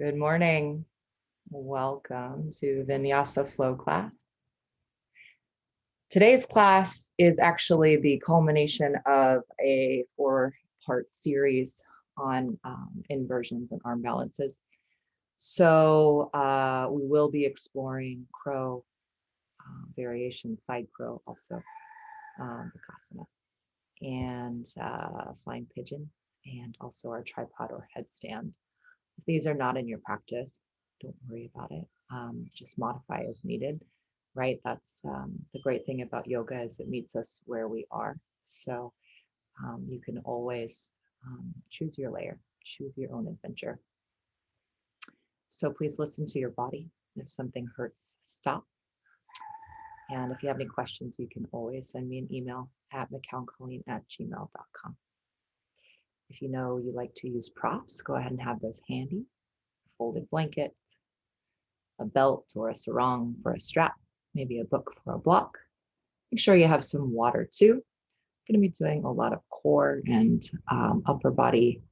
Good morning. Welcome to Vinyasa Flow class. Today's class is actually the culmination of a 4-part series on inversions and arm balances. So we will be exploring crow variation, side crow also, Vipassana, and flying pigeon, and also our tripod or headstand. If these are not in your practice, don't worry about it. Just modify as needed, right? That's the great thing about yoga is it meets us where we are. So you can always choose your layer, choose your own adventure. So please listen to your body. If something hurts, stop. And if you have any questions, you can always send me an email at mccowncolleen@gmail.com. If you know you like to use props, go ahead and have those handy. Folded blanket, a belt or a sarong for a strap, maybe a book for a block. Make sure you have some water too. I'm going to be doing a lot of core and upper body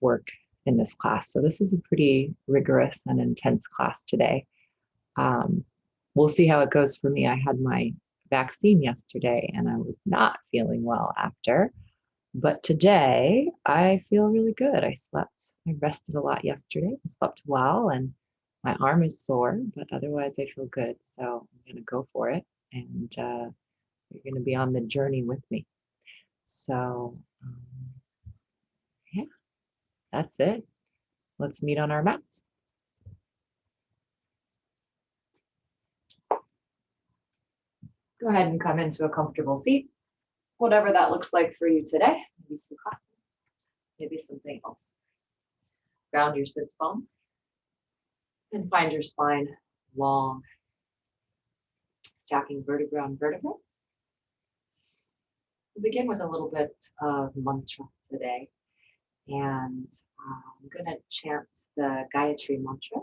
work in this class. So this is a pretty rigorous and intense class today. We'll see how it goes for me. I had my vaccine yesterday and I was not feeling well after. But today I feel really good. I rested a lot yesterday. I slept well and my arm is sore, but otherwise I feel good. So I'm going to go for it. And you're going to be on the journey with me. So yeah, that's it. Let's meet on our mats. Go ahead and come into a comfortable seat, whatever that looks like for you today. Maybe Sukhasana, maybe something else. Ground your sits bones and find your spine long, stacking vertebra on vertebra. We'll begin with a little bit of mantra today. And I'm going to chant the Gayatri mantra.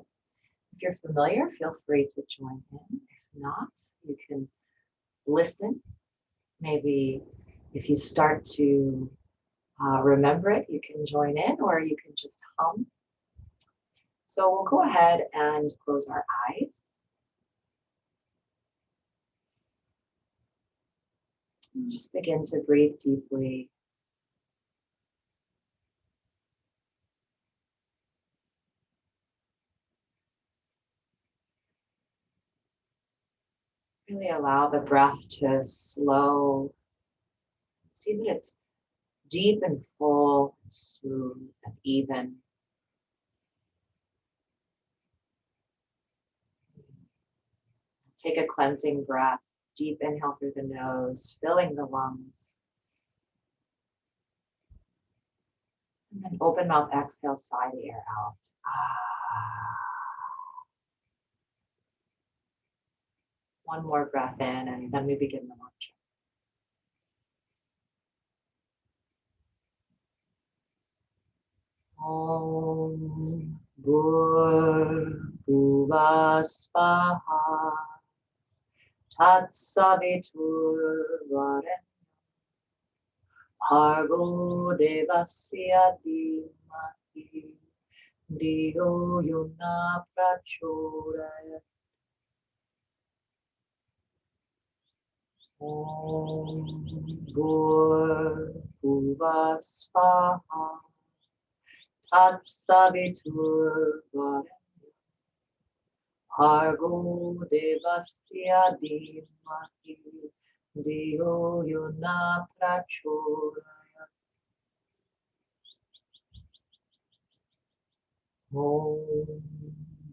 If you're familiar, feel free to join in. If not, you can listen. Maybe if you start to remember it, you can join in or you can just hum. So we'll go ahead and close our eyes. And just begin to breathe deeply. Really allow the breath to slow. See that it's deep and full, smooth and even. Take a cleansing breath, deep inhale through the nose, filling the lungs. And then open mouth, exhale, sigh the air out. One more breath in, and then we begin the mantra. Om Bhurbhuva Svaha Tatsaviturvarenyam Bhargo Devasya Dhimahi Dhiyo Yona Prachodayat. Om Bhurbhuva Svaha Tatsaviturvarenyam Bhargo Devasya Dhimahi Dhiyo Yona Prachodayat. Om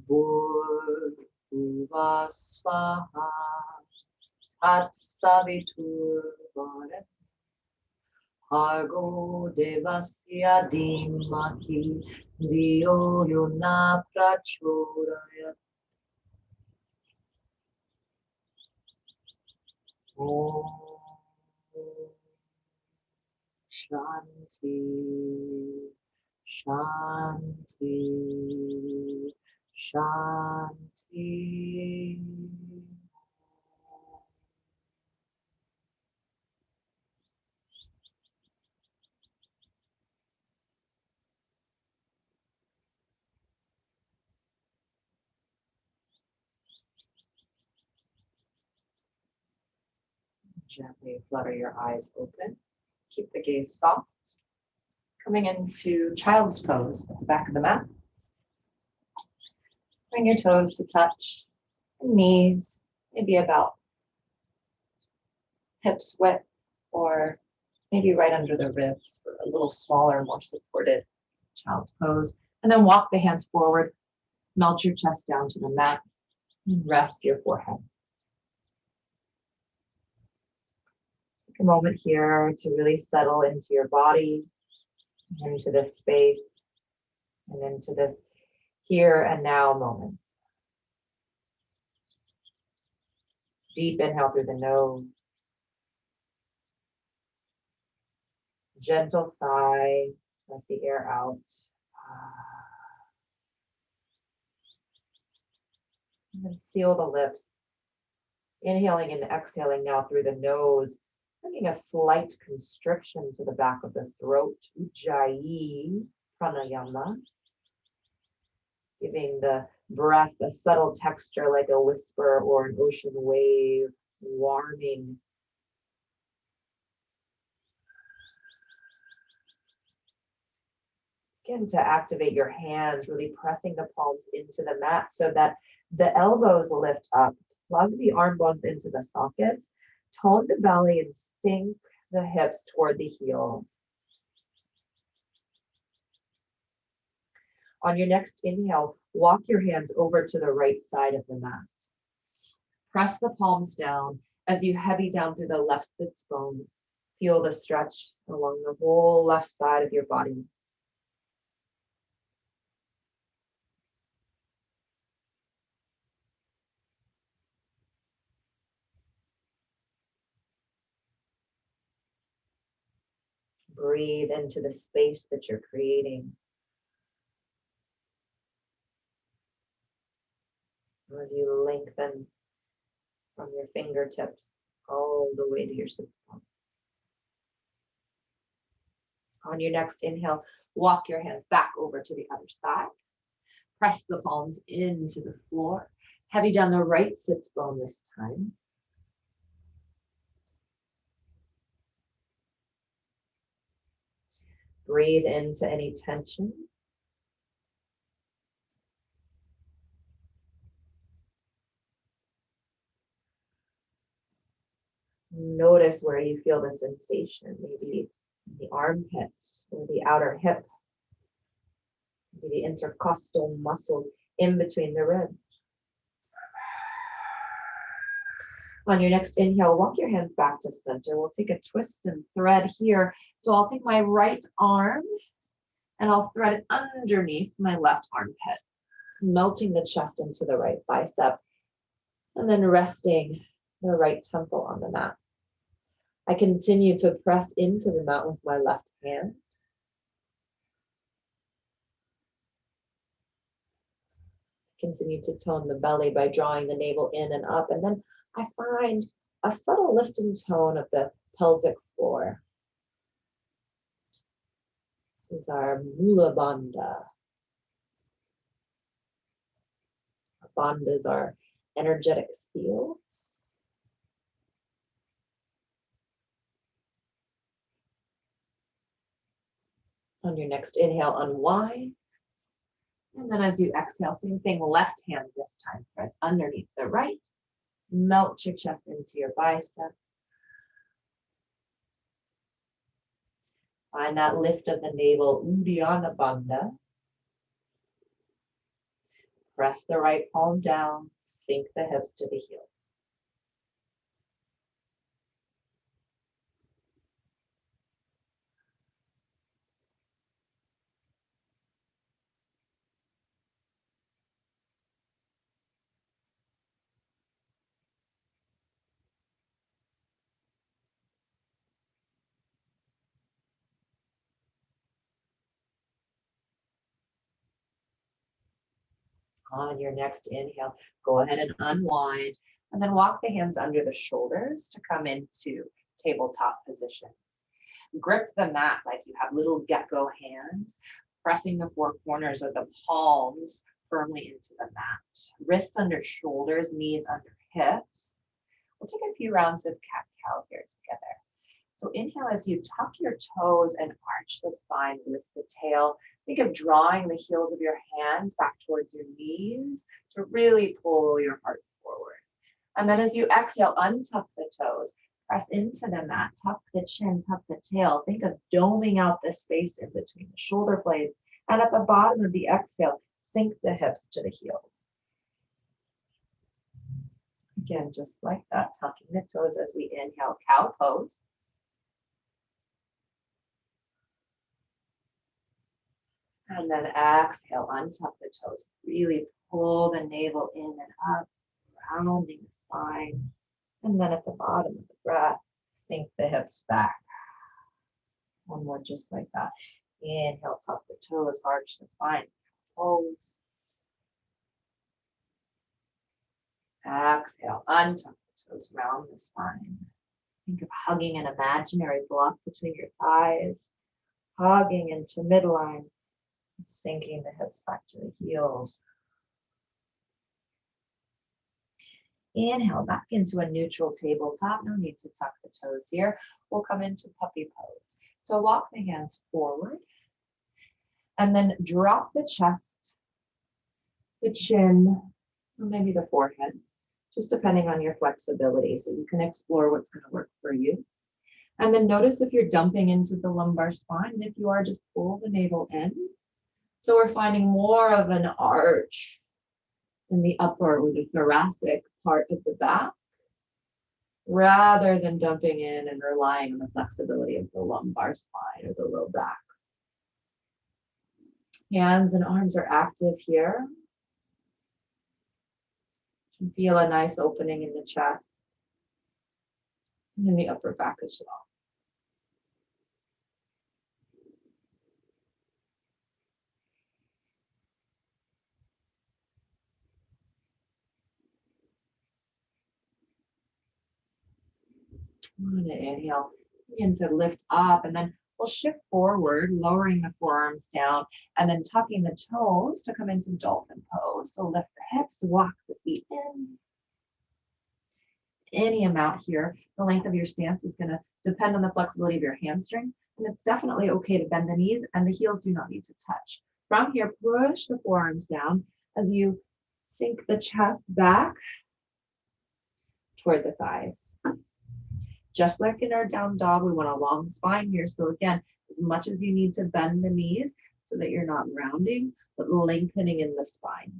Bhurbhuva Svaha Tatsaviturvarenyam Bhargo Devasya Dhimahi Dhiyo Yona Prachodayat. Om Shanti, Shanti, Shanti. Gently flutter your eyes open. Keep the gaze soft. Coming into child's pose at the back of the mat. Bring your toes to touch, and knees, maybe about hips width, or maybe right under the ribs for a little smaller, more supported child's pose. And then walk the hands forward, melt your chest down to the mat, and rest your forehead. Take a moment here to really settle into your body, into this space, and into this here and now moment. Deep inhale through the nose. Gentle sigh, let the air out. And then seal the lips. Inhaling and exhaling now through the nose, bringing a slight constriction to the back of the throat. Ujjayi pranayama. Giving the breath a subtle texture like a whisper or an ocean wave, warming. Begin to activate your hands, really pressing the palms into the mat so that the elbows lift up. Plug the arm bones into the sockets, tone the belly, and sink the hips toward the heels. On your next inhale, walk your hands over to the right side of the mat. Press the palms down as you heavy down through the left sits bone. Feel the stretch along the whole left side of your body. Breathe into the space that you're creating. As you lengthen from your fingertips all the way to your sit bone. On your next inhale, walk your hands back over to the other side. Press the palms into the floor. Heavy down the right sits bone this time. Breathe into any tension. Notice where you feel the sensation, maybe the armpits or the outer hips, maybe the intercostal muscles in between the ribs. On your next inhale, walk your hands back to center. We'll take a twist and thread here. So I'll take my right arm and I'll thread it underneath my left armpit, melting the chest into the right bicep, and then resting the right temple on the mat. I continue to press into the mat with my left hand. Continue to tone the belly by drawing the navel in and up, and then I find a subtle lift and tone of the pelvic floor. This is our Mula Bandha. Bandhas are energetic fields. On your next inhale, unwind. And then as you exhale, same thing, left hand this time, press underneath the right. Melt your chest into your bicep. Find that lift of the navel, Uddiyana Bandha. Press the right palm down, sink the hips to the heels. On your next inhale, go ahead and unwind, and then walk the hands under the shoulders to come into tabletop position. Grip the mat like you have little gecko hands, pressing the four corners of the palms firmly into the mat. Wrists under shoulders, knees under hips. We'll take a few rounds of cat-cow. cow here together. So inhale as you tuck your toes and arch the spine with the tail. Think of drawing the heels of your hands back towards your knees to really pull your heart forward. And then as you exhale, untuck the toes, press into the mat, tuck the chin, tuck the tail. Think of doming out the space in between the shoulder blades. And at the bottom of the exhale, sink the hips to the heels. Again, just like that, tucking the toes as we inhale, cow pose. And then exhale, untuck the toes. Really pull the navel in and up, rounding the spine. And then at the bottom of the breath, sink the hips back. One more just like that. Inhale, tuck the toes, arch the spine, pose. Exhale, untuck the toes, round the spine. Think of hugging an imaginary block between your thighs, hugging into midline, sinking the hips back to the heels. Inhale back into a neutral tabletop. No need to tuck the toes here. We'll come into puppy pose. So walk the hands forward and then drop the chest, the chin, or maybe the forehead, just depending on your flexibility. So you can explore what's going to work for you. And then notice if you're dumping into the lumbar spine. And if you are, just pull the navel in. So we're finding more of an arch in the upper or the thoracic part of the back, rather than dumping in and relying on the flexibility of the lumbar spine or the low back. Hands and arms are active here. You can feel a nice opening in the chest and in the upper back as well. I'm going to inhale, begin to lift up, and then we'll shift forward, lowering the forearms down, and then tucking the toes to come into dolphin pose. So lift the hips, walk the feet in. Any amount here. The length of your stance is going to depend on the flexibility of your hamstrings, and it's definitely okay to bend the knees, and the heels do not need to touch. From here, push the forearms down as you sink the chest back toward the thighs. Just like in our down dog, we want a long spine here. So again, as much as you need to bend the knees so that you're not rounding, but lengthening in the spine.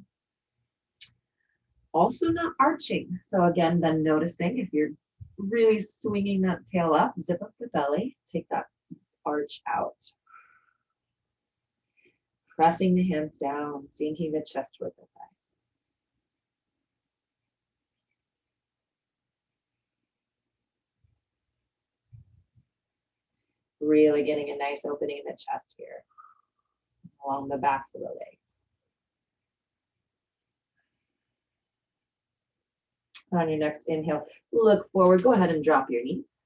Also not arching. So again, then noticing if you're really swinging that tail up, zip up the belly, take that arch out. Pressing the hands down, sinking the chest toward the thighs. Really getting a nice opening in the chest here, along the backs of the legs. On your next inhale, look forward, go ahead and drop your knees.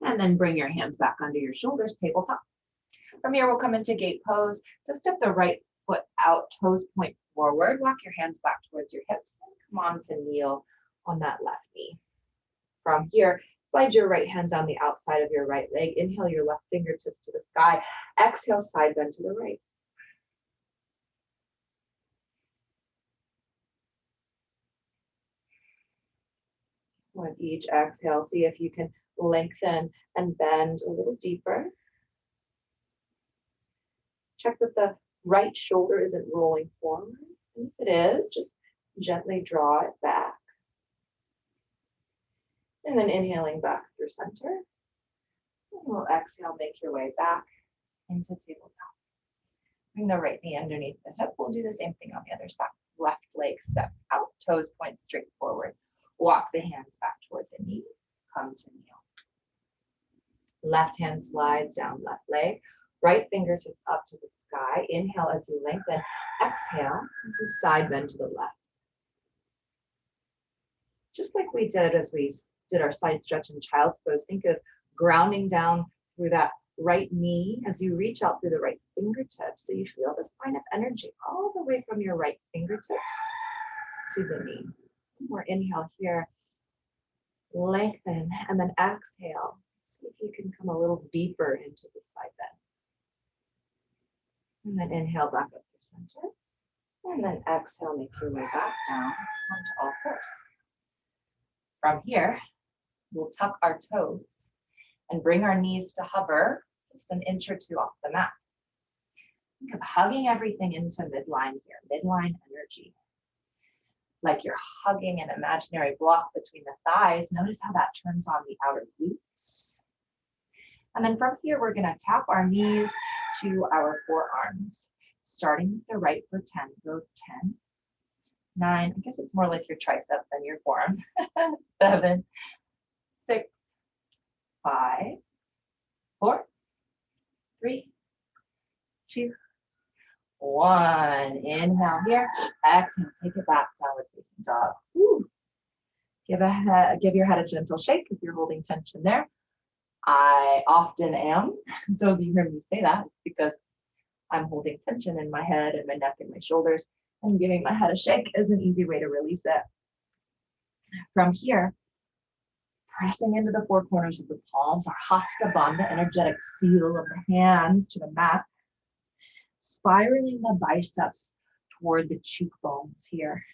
And then bring your hands back under your shoulders, tabletop. From here, we'll come into gate pose. So step the right foot out, toes point forward, walk your hands back towards your hips, and come on to kneel on that left knee. From here, slide your right hand down the outside of your right leg. Inhale your left fingertips to the sky. Exhale, side bend to the right. With each exhale, see if you can lengthen and bend a little deeper. Check that the right shoulder isn't rolling forward. And if it is, just gently draw it back. And then inhaling back through center. And we'll exhale, make your way back into tabletop. Bring the right knee underneath the hip. We'll do the same thing on the other side. Left leg steps out, toes point straight forward. Walk the hands back toward the knee. Come to kneel. Left hand slides down left leg. Right fingertips up to the sky. Inhale as you lengthen. Exhale as you side bend to the left. Just like we did as we did our side stretch in child's pose, think of grounding down through that right knee as you reach out through the right fingertips. So you feel the spine of energy all the way from your right fingertips to the knee. One more inhale here. Lengthen, and then exhale. See if you can come a little deeper into the side bend. And then inhale back up to center. And then exhale, make your way back down onto all fours. From here, we'll tuck our toes and bring our knees to hover just an inch or two off the mat. Think of hugging everything into midline here, midline energy. Like you're hugging an imaginary block between the thighs. Notice how that turns on the outer glutes. And then from here, we're gonna tap our knees to our forearms, starting with the right for 10. Go 10, 9, I guess it's more like your tricep than your forearm. 7, 6, 5, 4, 3, 2, 1. Inhale here. Exhale, take it back, downward facing dog. Woo. Give your head a gentle shake if you're holding tension there. I often am. So if you hear me say that, it's because I'm holding tension in my head and my neck and my shoulders, and giving my head a shake is an easy way to release it. From here, pressing into the four corners of the palms, our Hasta Bandha, energetic seal of the hands to the mat, spiraling the biceps toward the cheekbones here.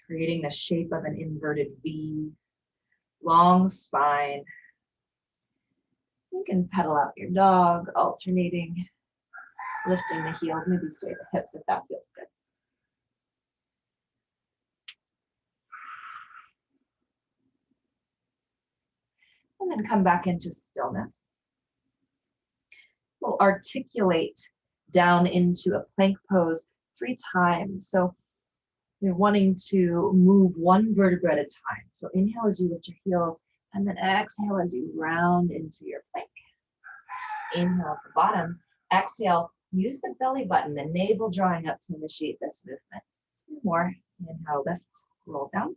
Creating the shape of an inverted V, long spine. You can pedal out your dog, alternating, lifting the heels, maybe sway the hips if that feels good. And then come back into stillness. We'll articulate down into a plank pose 3 times. So you're wanting to move one vertebra at a time. So inhale as you lift your heels, and then exhale as you round into your plank. Inhale at the bottom. Exhale, use the belly button, the navel drawing up to initiate this movement. 2 more. Inhale, lift, roll down.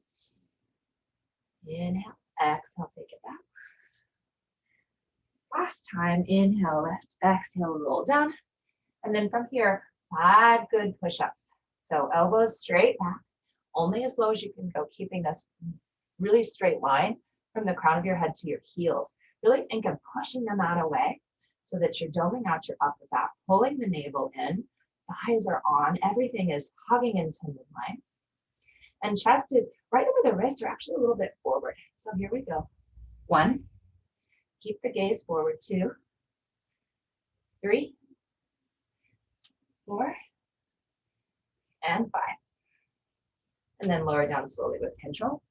Inhale, exhale, take it back. Last time, inhale, lift, exhale, roll down. And then from here, 5 good push-ups. So elbows straight back, only as low as you can go, keeping this really straight line from the crown of your head to your heels. Really think of pushing them out away so that you're doming out your upper back, pulling the navel in, thighs are on, everything is hugging into midline. And chest is right over the wrists, or actually a little bit forward. So here we go. 1, keep the gaze forward. 2, 3, 4, and 5. And then lower down slowly with control.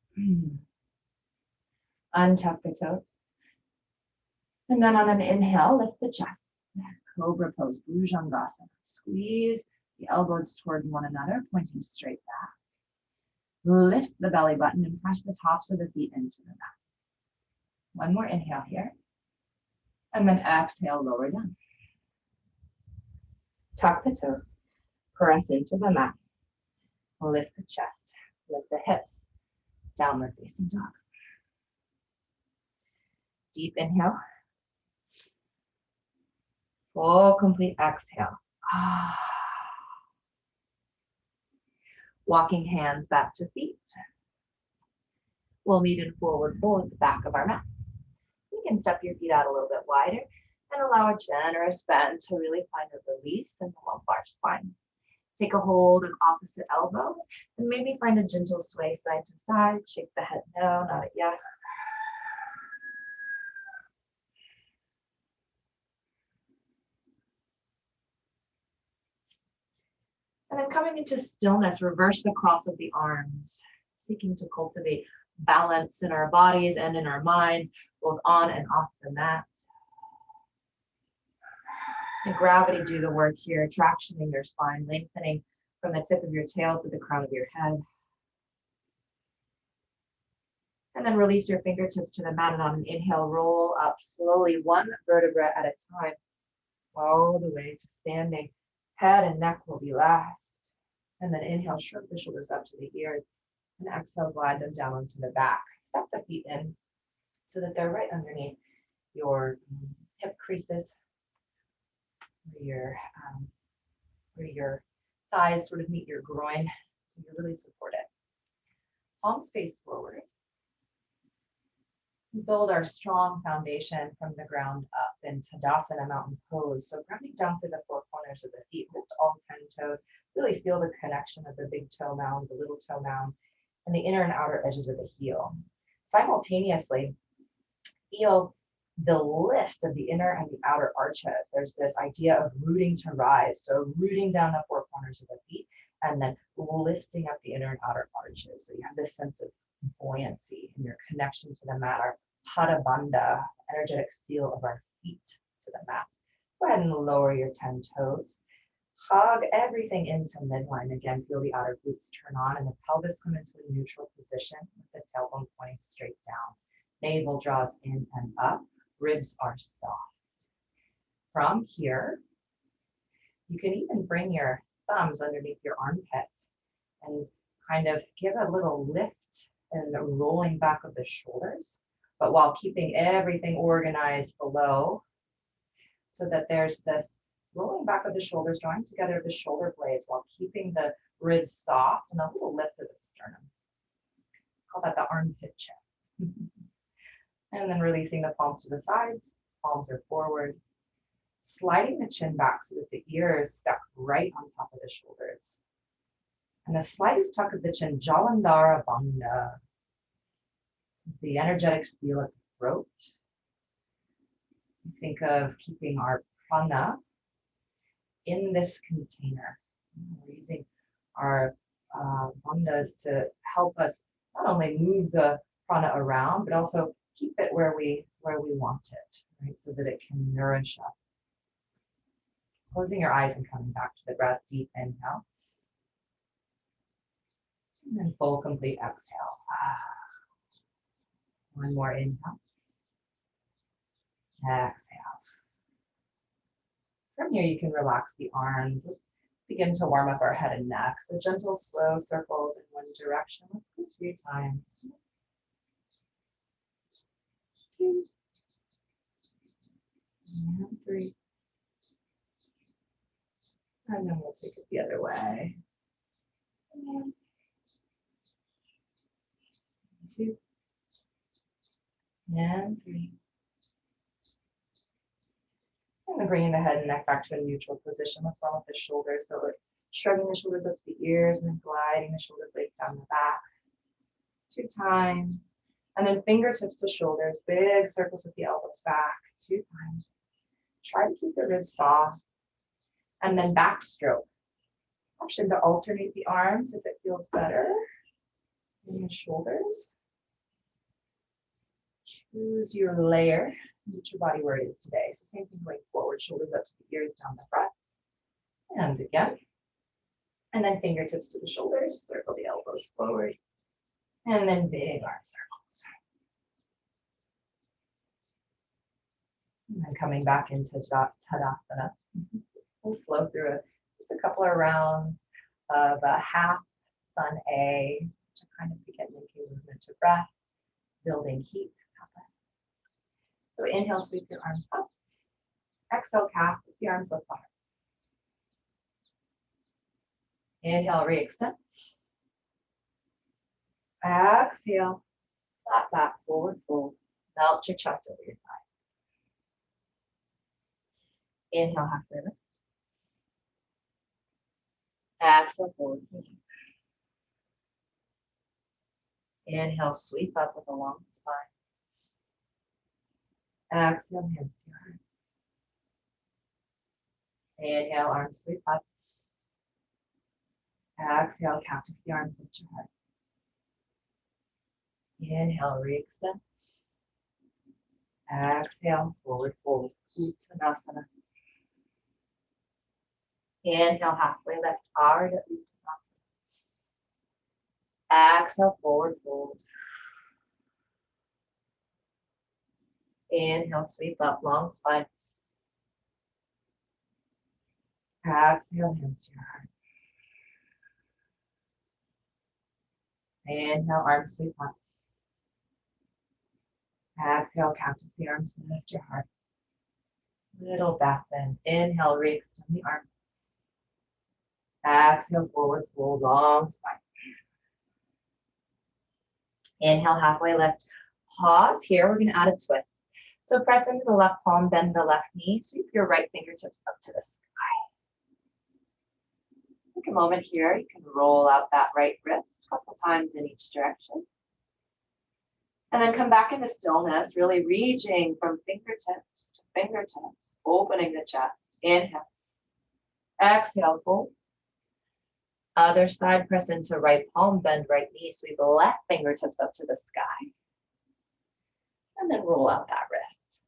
Untuck the toes. And then on an inhale, lift the chest. Cobra pose, Bhujangasana. Squeeze the elbows toward one another, pointing straight back. Lift the belly button and press the tops of the feet into the mat. One more inhale here. And then exhale, lower down. Tuck the toes. Press into the mat. Lift the chest. Lift the hips. Downward facing dog. Deep inhale. Full complete exhale. Walking hands back to feet. We'll meet in forward fold at the back of our mat. You can step your feet out a little bit wider and allow a generous bend to really find a release in the lumbar spine. Take a hold of opposite elbows and maybe find a gentle sway side to side. Shake the head no, not a yes. And then coming into stillness, reverse the cross of the arms, seeking to cultivate balance in our bodies and in our minds, both on and off the mat. And gravity do the work here, traction in your spine, lengthening from the tip of your tail to the crown of your head. And then release your fingertips to the mat, and on an inhale, roll up slowly, one vertebra at a time, all the way to standing. Head and neck will be last. And then inhale, shrug the shoulders up to the ears, and exhale, glide them down onto the back. Step the feet in so that they're right underneath your hip creases, where your thighs sort of meet your groin. So you really support it. Palms face forward. Build our strong foundation from the ground up in Tadasana mountain pose. So grounding down through the four corners of the feet, lift all 10 toes. Really feel the connection of the big toe mound, the little toe mound, and the inner and outer edges of the heel. Simultaneously, feel the lift of the inner and the outer arches. There's this idea of rooting to rise. So rooting down the four corners of the feet and then lifting up the inner and outer arches. So you have this sense of buoyancy in your connection to the mat, our Pada Bandha, energetic seal of our feet to the mat. Go ahead and lower your 10 toes. Hug everything into midline. Again, feel the outer glutes turn on and the pelvis come into a neutral position with the tailbone pointing straight down. Navel draws in and up. Ribs are soft. From here, you can even bring your thumbs underneath your armpits and kind of give a little lift and a rolling back of the shoulders, but while keeping everything organized below so that there's this rolling back of the shoulders, drawing together the shoulder blades while keeping the ribs soft and a little lift of the sternum. Call that the armpit chest. And then releasing the palms to the sides, palms are forward. Sliding the chin back so that the ears stack right on top of the shoulders. And the slightest tuck of the chin, Jalandhara Bandha. The energetic seal at the throat. Think of keeping our prana in this container. We're using our bandhas to help us not only move the prana around, but also keep it where we want it, right? So that it can nourish us. Closing your eyes and coming back to the breath, deep inhale. And then full, complete exhale. One more inhale. Exhale. From here, you can relax the arms. Let's begin to warm up our head and neck. So gentle, slow circles in one direction. Let's go 3 times. 2. And 3. And then we'll take it the other way. And 2. And 3. And then bringing the head and neck back to a neutral position. Let's warm up the shoulders. So we're shrugging the shoulders up to the ears and then gliding the shoulder blades down the back. 2 times. And then fingertips to shoulders, big circles with the elbows back. 2 times. Try to keep the ribs soft. And then backstroke. Option to alternate the arms if it feels better. And the shoulders. Choose your layer. Meet your body where it is today. So same thing going forward, shoulders up to the ears, down the front. And again. And then fingertips to the shoulders, circle the elbows forward. And then big arm circles. And then coming back into Tadasana. We'll flow through just a couple of rounds of a half sun A to kind of begin making movement to breath, building heat. So inhale, sweep your arms up. Exhale, calf, as the arms lift up. Inhale, re-extend. Exhale, flat back, forward fold. Melt your chest over your thighs. Inhale, halfway lift. Exhale, forward fold. Inhale, sweep up with a long spine. Exhale, hands to your heart. Inhale, arms sweep up. Exhale, cactus the arms lift your heart. Inhale, re-extend. Exhale, forward fold, Uttanasana. Inhale, halfway lift, Ardha Uttanasana. Exhale, forward fold. Inhale, sweep up, long spine. Exhale, hands to your heart. Inhale, arms sweep up. Exhale, cactus the arms and lift your heart. Little back bend. Inhale, re-extend the arms. Exhale, forward fold, long spine. Inhale, halfway lift. Pause here. We're going to add a twist. So press into the left palm, bend the left knee. Sweep your right fingertips up to the sky. Take a moment here. You can roll out that right wrist a couple times in each direction. And then come back into stillness, really reaching from fingertips to fingertips, opening the chest. Inhale. Exhale, fold. Other side, press into right palm, bend right knee, sweep left fingertips up to the sky. And then roll out that wrist.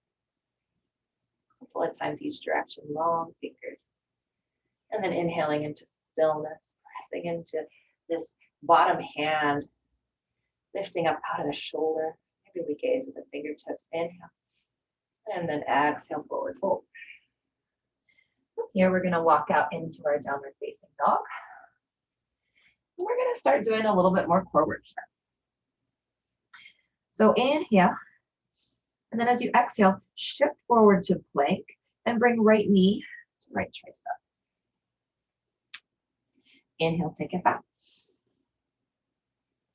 A couple of times each direction, long fingers. And then inhaling into stillness, pressing into this bottom hand, lifting up out of the shoulder. Maybe we gaze at the fingertips. Inhale. And then exhale, forward fold. Here we're going to walk out into our downward facing dog. And we're going to start doing a little bit more core work here. So inhale. And then as you exhale, shift forward to plank and bring right knee to right tricep. Inhale, take it back.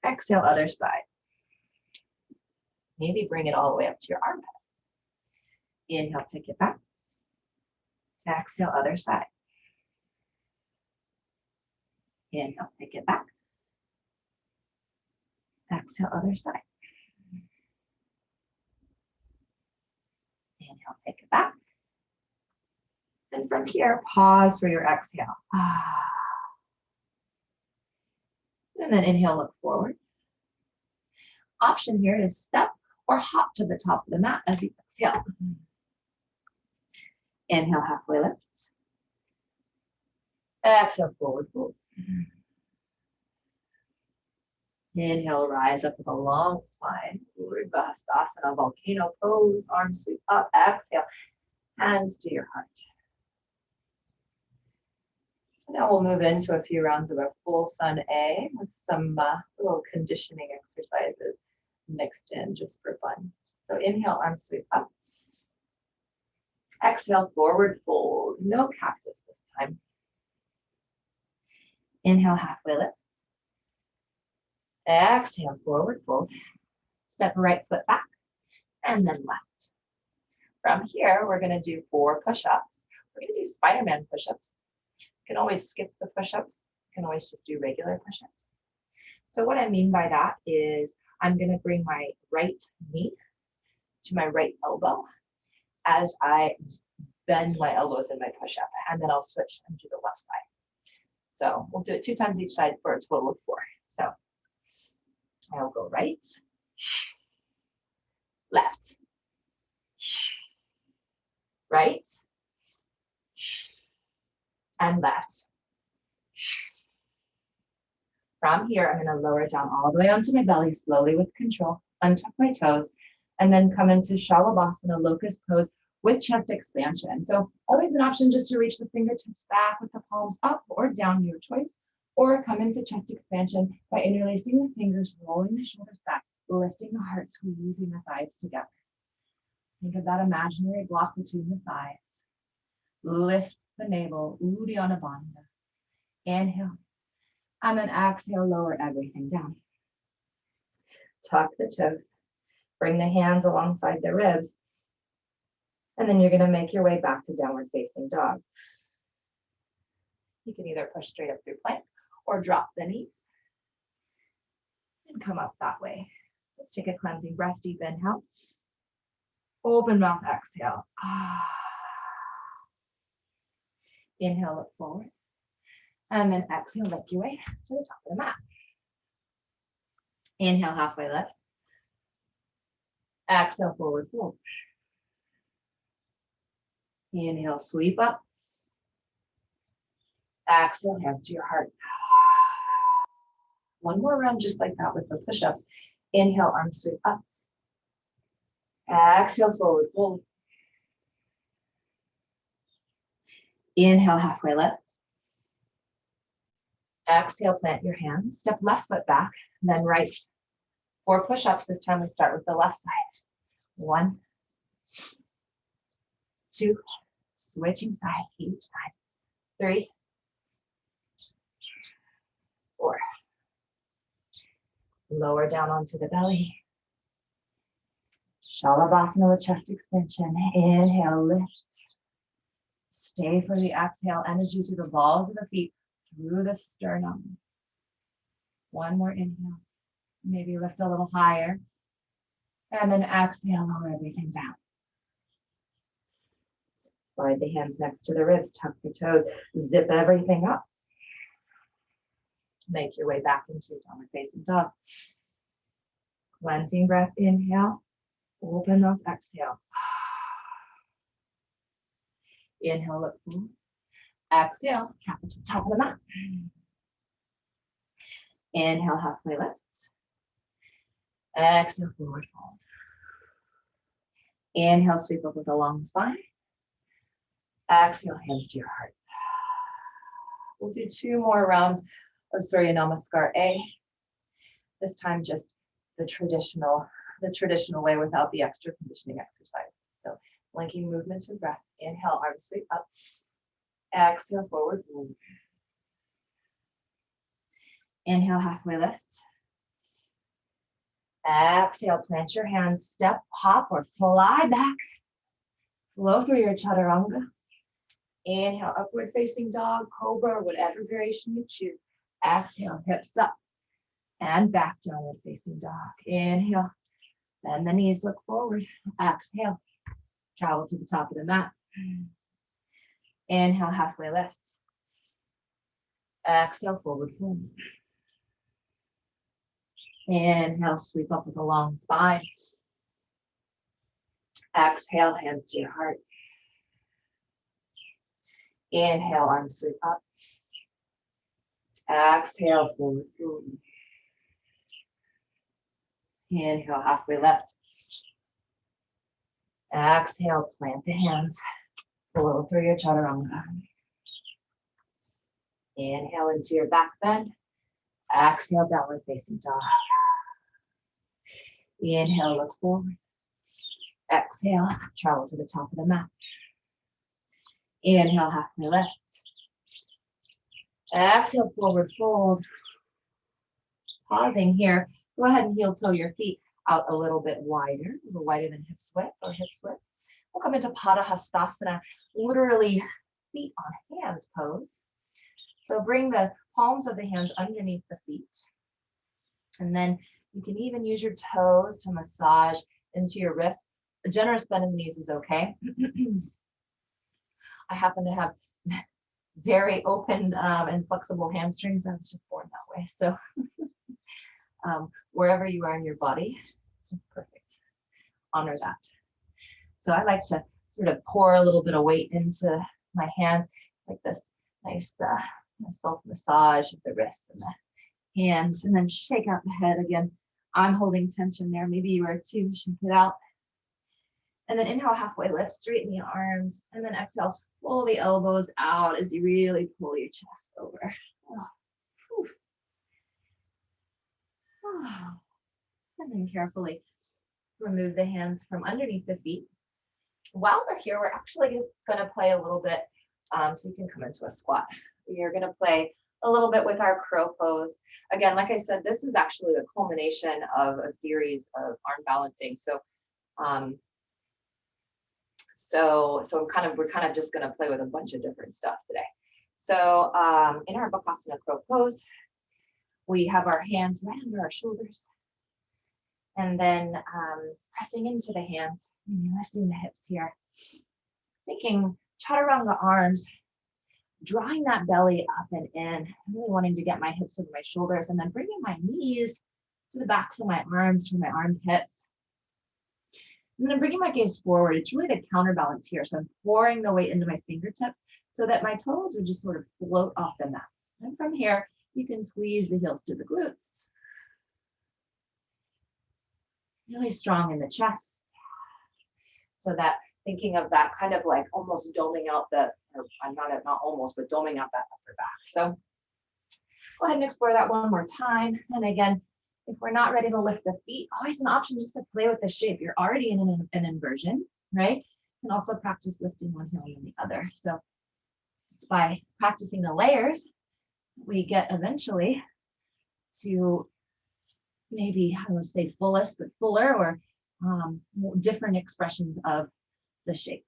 Exhale, other side. Maybe bring it all the way up to your armpit. Inhale, take it back. Exhale, other side. Inhale, take it back. Exhale, other side. Inhale, take it back. And from here, pause for your exhale. And then inhale, look forward. Option here is step or hop to the top of the mat as you exhale. Inhale, halfway lift. Exhale, forward fold. Inhale, rise up with a long spine. Urdhva volcano pose, arms sweep up. Exhale, hands to your heart. So now we'll move into a few rounds of a full sun A with some little conditioning exercises mixed in just for fun. So inhale, arms sweep up. Exhale, forward fold. No cactus this time. Inhale, halfway lift. Exhale, forward fold. Step right foot back and then left. From here, we're going to do 4 push-ups. We're going to do Spider-Man push-ups. You can always skip the push-ups. You can always just do regular push-ups. So what I mean by that is I'm going to bring my right knee to my right elbow as I bend my elbows in my push-up, and then I'll switch and do the left side. So we'll do it 2 times each side for a total of 4. So I'll go right, left, right, and left. From here, I'm going to lower down all the way onto my belly, slowly with control, untuck my toes, and then come into Shalabhasana, locust pose with chest expansion. So always an option just to reach the fingertips back with the palms up or down, your choice, or come into chest expansion by interlacing the fingers, rolling the shoulders back, lifting the heart, squeezing the thighs together. Think of that imaginary block between the thighs. Lift the navel, Uddiyana Bandha. Inhale, and then exhale, lower everything down. Tuck the toes, bring the hands alongside the ribs, and then you're going to make your way back to downward facing dog. You can either push straight up through plank or drop the knees and come up that way. Let's take a cleansing breath, deep inhale. Open mouth, exhale. Inhale, look forward. And then exhale, lift your way to the top of the mat. Inhale, halfway lift. Exhale, forward fold. Inhale, sweep up. Exhale, hands to your heart. One more round just like that with the push-ups. Inhale, arms sweep up. Exhale, forward fold. Inhale, halfway lift. Exhale, plant your hands. Step left foot back, then right. 4 push-ups. This time we start with the left side. 1, 2, switching sides each time. 3, 4. Lower down onto the belly. Shalabhasana with chest extension. Inhale, lift. Stay for the exhale. Energy through the balls of the feet, through the sternum. One more inhale. Maybe lift a little higher. And then exhale, lower everything down. Slide the hands next to the ribs, tuck the toes, zip everything up. Make your way back into downward facing dog. Cleansing breath, inhale. Open up, exhale. Inhale, look forward. Exhale, tap to the top of the mat. Inhale, halfway lift. Exhale, forward fold. Inhale, sweep up with a long spine. Exhale, hands to your heart. We'll do 2 more rounds of Surya Namaskar A. This time just the traditional way without the extra conditioning exercises. So linking movement and breath. Inhale, arms sweep up. Exhale, forward fold. Inhale, halfway lift. Exhale, plant your hands, step, hop, or fly back. Flow through your chaturanga. Inhale, upward facing dog, cobra, or whatever variation you choose. Exhale, hips up and back, downward facing dog. Inhale, bend the knees, look forward. Exhale, travel to the top of the mat. Inhale, halfway lift. Exhale, forward fold. Inhale, sweep up with a long spine. Exhale, hands to your heart. Inhale, arms sweep up. Exhale, forward fold. Inhale, halfway left. Exhale, plant the hands. Flow through your chaturanga. Inhale into your back bend. Exhale, downward facing dog. Inhale, look forward. Exhale, travel to the top of the mat. Inhale, halfway lift. Exhale, forward fold. Pausing here. Go ahead and heel toe your feet out a little bit wider than hips width or hips width. We'll come into Padahastasana, literally feet on hands pose. So bring the palms of the hands underneath the feet. And then you can even use your toes to massage into your wrists. A generous bend in the knees is okay. I happen to have very open and flexible hamstrings. I was just born that way. So wherever you are in your body, it's just perfect. Honor that. So I like to sort of pour a little bit of weight into my hands, like this nice self-massage of the wrists and the hands, and then shake out the head again. I'm holding tension there. Maybe you are too. Shake it out. And then inhale, halfway lift, straighten the arms, and then exhale, pull the elbows out as you really pull your chest over. Oh. Oh. And then carefully remove the hands from underneath the feet. While we're here, we're actually just going to play a little bit, so you can come into a squat. You're going to play a little bit with our crow pose. Again, like I said, this is actually the culmination of a series of arm balancing. So we're kind of just going to play with a bunch of different stuff today. So in our Bakasana crow pose, we have our hands right under our shoulders, and then pressing into the hands, maybe lifting the hips here, thinking chaturanga arms, drawing that belly up and in, really wanting to get my hips over my shoulders, and then bringing my knees to the backs of my arms, to my armpits. And then bringing my gaze forward. It's really the counterbalance here. So I'm pouring the weight into my fingertips so that my toes would just sort of float off the mat. And from here, you can squeeze the heels to the glutes. Really strong in the chest. So that thinking of that kind of like almost doming out the, or not almost, but doming out that upper back. So go ahead and explore that one more time. And again, if we're not ready to lift the feet, always an option just to play with the shape. You're already in an inversion, right? You can also practice lifting one heel and the other. So it's by practicing the layers we get eventually to maybe, I would say fullest, but fuller, or different expressions of the shape.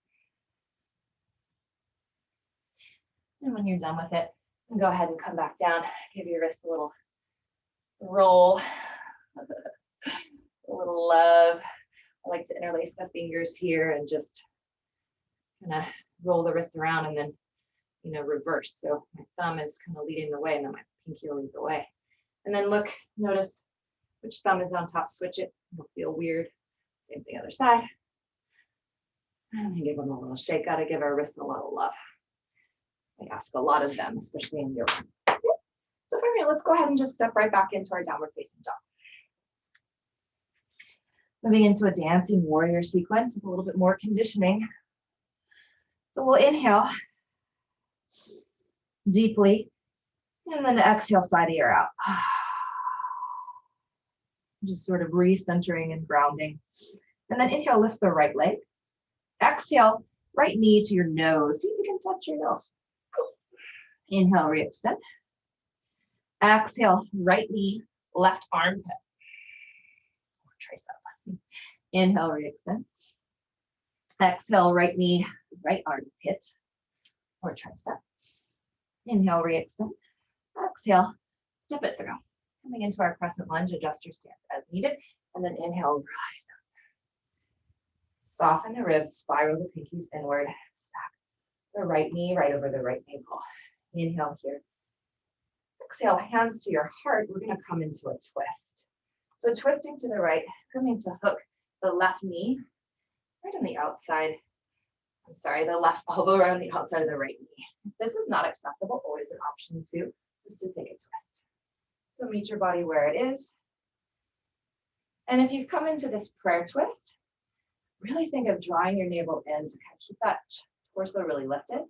And when you're done with it, go ahead and come back down. Give your wrist a little roll, a little love. I like to interlace the fingers here and just kind of roll the wrist around and then, reverse. So my thumb is kind of leading the way and then my pinky will lead the way. And then look, notice which thumb is on top, switch it. It'll feel weird. Same thing other side. And then give them a little shake. Got to give our wrists a lot of love. I ask a lot of them, especially in yoga. Okay. So from here, let's go ahead and just step right back into our downward facing dog. Moving into a dancing warrior sequence with a little bit more conditioning. So we'll inhale deeply, and then exhale, side ear out. Just sort of recentering and grounding. And then inhale, lift the right leg. Exhale, right knee to your nose. See if you can touch your nose. Inhale, re-extend. Exhale, right knee, left armpit. Or tricep. Inhale, re-extend. Exhale, right knee, right armpit. Or tricep. Inhale, re-extend. Exhale, step it through. Coming into our crescent lunge, adjust your stance as needed. And then inhale, rise up. Soften the ribs, spiral the pinkies inward. Stack the right knee right over the right ankle. Inhale here. Exhale, hands to your heart. We're going to come into a twist. So twisting to the right, coming to hook the left knee right on the outside. The left elbow right on the outside of the right knee. If this is not accessible, always an option too, is to take a twist. So meet your body where it is. And if you've come into this prayer twist, really think of drawing your navel in to kind of keep that torso really lifted,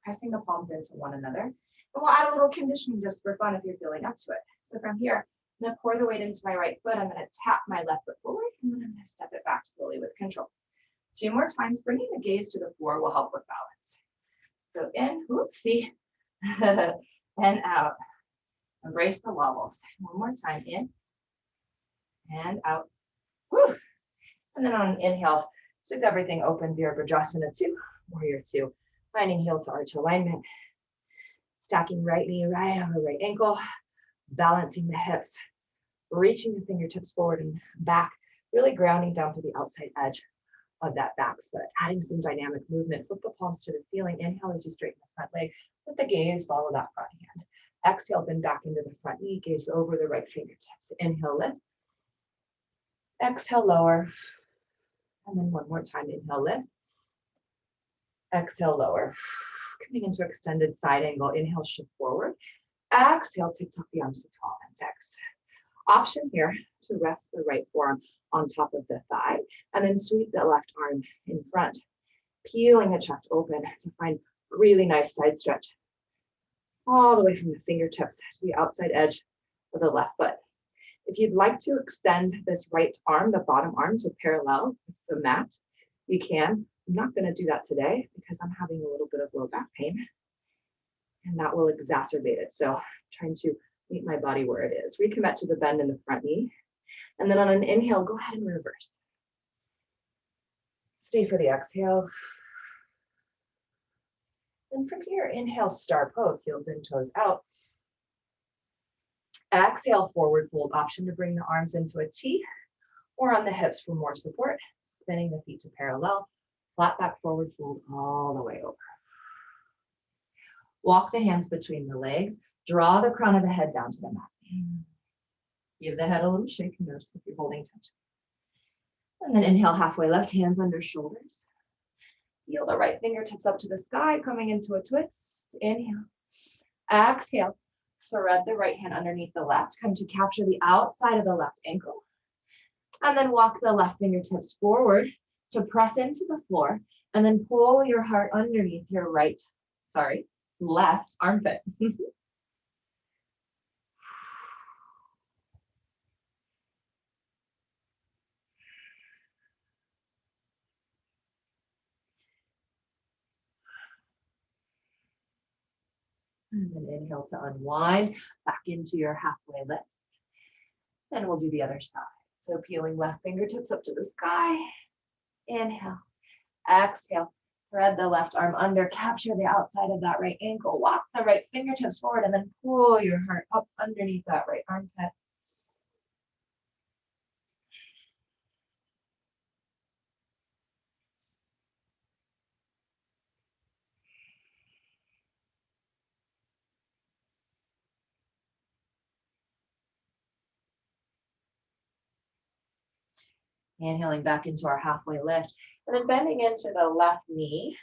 pressing the palms into one another. And we'll add a little conditioning just for fun if you're feeling up to it. So from here, I'm going to pour the weight into my right foot. I'm going to tap my left foot forward, and then I'm going to step it back slowly with control. 2 more times, bringing the gaze to the floor will help with balance. So in, whoopsie, and out. Embrace the wobbles. 1 more time, in and out. Woo. And then on an inhale, sweep everything open, Virabhadrasana 2, Warrior 2. Finding heel to arch alignment. Stacking right knee right over right ankle. Balancing the hips. Reaching the fingertips forward and back. Really grounding down to the outside edge of that back foot. Adding some dynamic movement. Flip the palms to the ceiling. Inhale as you straighten the front leg. Let the gaze follow that front hand. Exhale, bend back into the front knee. Gaze over the right fingertips. Inhale, lift. Exhale, lower. And then 1 more time. Inhale, lift. Exhale, lower. Coming into extended side angle. Inhale, shift forward. Exhale, TikTok the arms to tall and sex. Option here to rest the right forearm on top of the thigh and then sweep the left arm in front, peeling the chest open to find really nice side stretch all the way from the fingertips to the outside edge of the left foot. If you'd like to extend this right arm, the bottom arm, to parallel with the mat, you can. I'm not going to do that today because I'm having a little bit of low back pain and that will exacerbate it. So I'm trying to meet my body where it is. Recommit to the bend in the front knee. And then on an inhale, go ahead and reverse. Stay for the exhale. And from here, inhale, star pose, heels in, toes out. Exhale, forward fold, option to bring the arms into a T or on the hips for more support. Spinning the feet to parallel, flat back forward fold all the way over. Walk the hands between the legs. Draw the crown of the head down to the mat. Give the head a little shake. Notice if you're holding tension. And then inhale, halfway lift, hands under shoulders. Feel the right fingertips up to the sky, coming into a twist. Inhale. Exhale. Thread the right hand underneath the left. Come to capture the outside of the left ankle. And then walk the left fingertips forward to press into the floor. And then pull your heart underneath your left armpit. And then inhale to unwind back into your halfway lift. And we'll do the other side. So peeling left fingertips up to the sky. Inhale. Exhale. Thread the left arm under. Capture the outside of that right ankle. Walk the right fingertips forward and then pull your heart up underneath that right armpit. Inhaling back into our halfway lift. And then bending into the left knee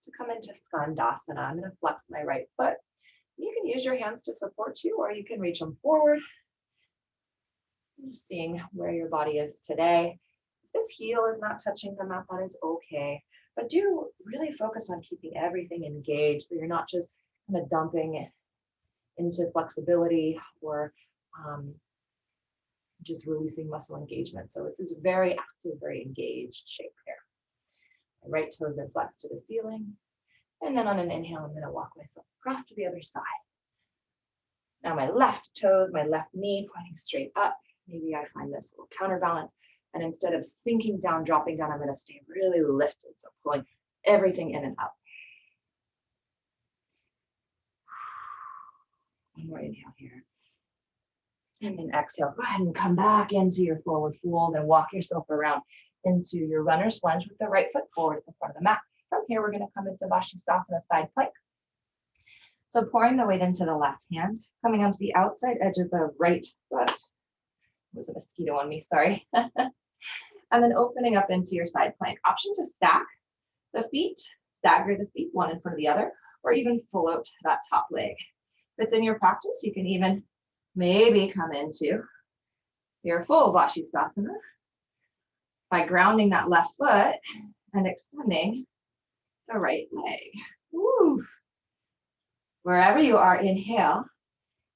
to come into Skandasana. I'm going to flex my right foot. You can use your hands to support you, or you can reach them forward. Just seeing where your body is today. If this heel is not touching the mat, that is okay. But do really focus on keeping everything engaged so you're not just kind of dumping it into flexibility or just releasing muscle engagement. So this is very active, very engaged shape here. My right toes are flexed to the ceiling. And then on an inhale, I'm going to walk myself across to the other side. Now my left toes, my left knee pointing straight up. Maybe I find this little counterbalance. And instead of sinking down, dropping down, I'm going to stay really lifted. So pulling everything in and up. One more inhale here. And then exhale, go ahead and come back into your forward fold and walk yourself around into your runner's lunge with the right foot forward at the front of the mat. From here, we're going to come into Vashisthasana side plank. So pouring the weight into the left hand, coming onto the outside edge of the right foot. There's a mosquito on me, sorry. And then opening up into your side plank. Option to stack the feet, stagger the feet one in front of the other, or even float that top leg. If it's in your practice, you can even maybe come into your full Vashisthasana by grounding that left foot and extending the right leg. Woo. Wherever you are, inhale,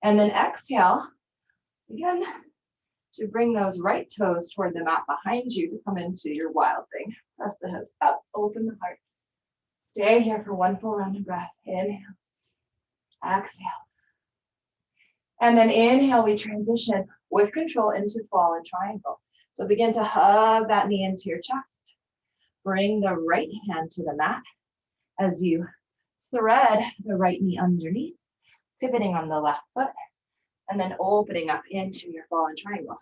and then exhale, again, to bring those right toes toward the mat behind you to come into your wild thing. Press the hips up, open the heart. Stay here for one full round of breath. Inhale, exhale. And then inhale, we transition with control into fallen triangle. So begin to hug that knee into your chest. Bring the right hand to the mat as you thread the right knee underneath, pivoting on the left foot, and then opening up into your fallen triangle.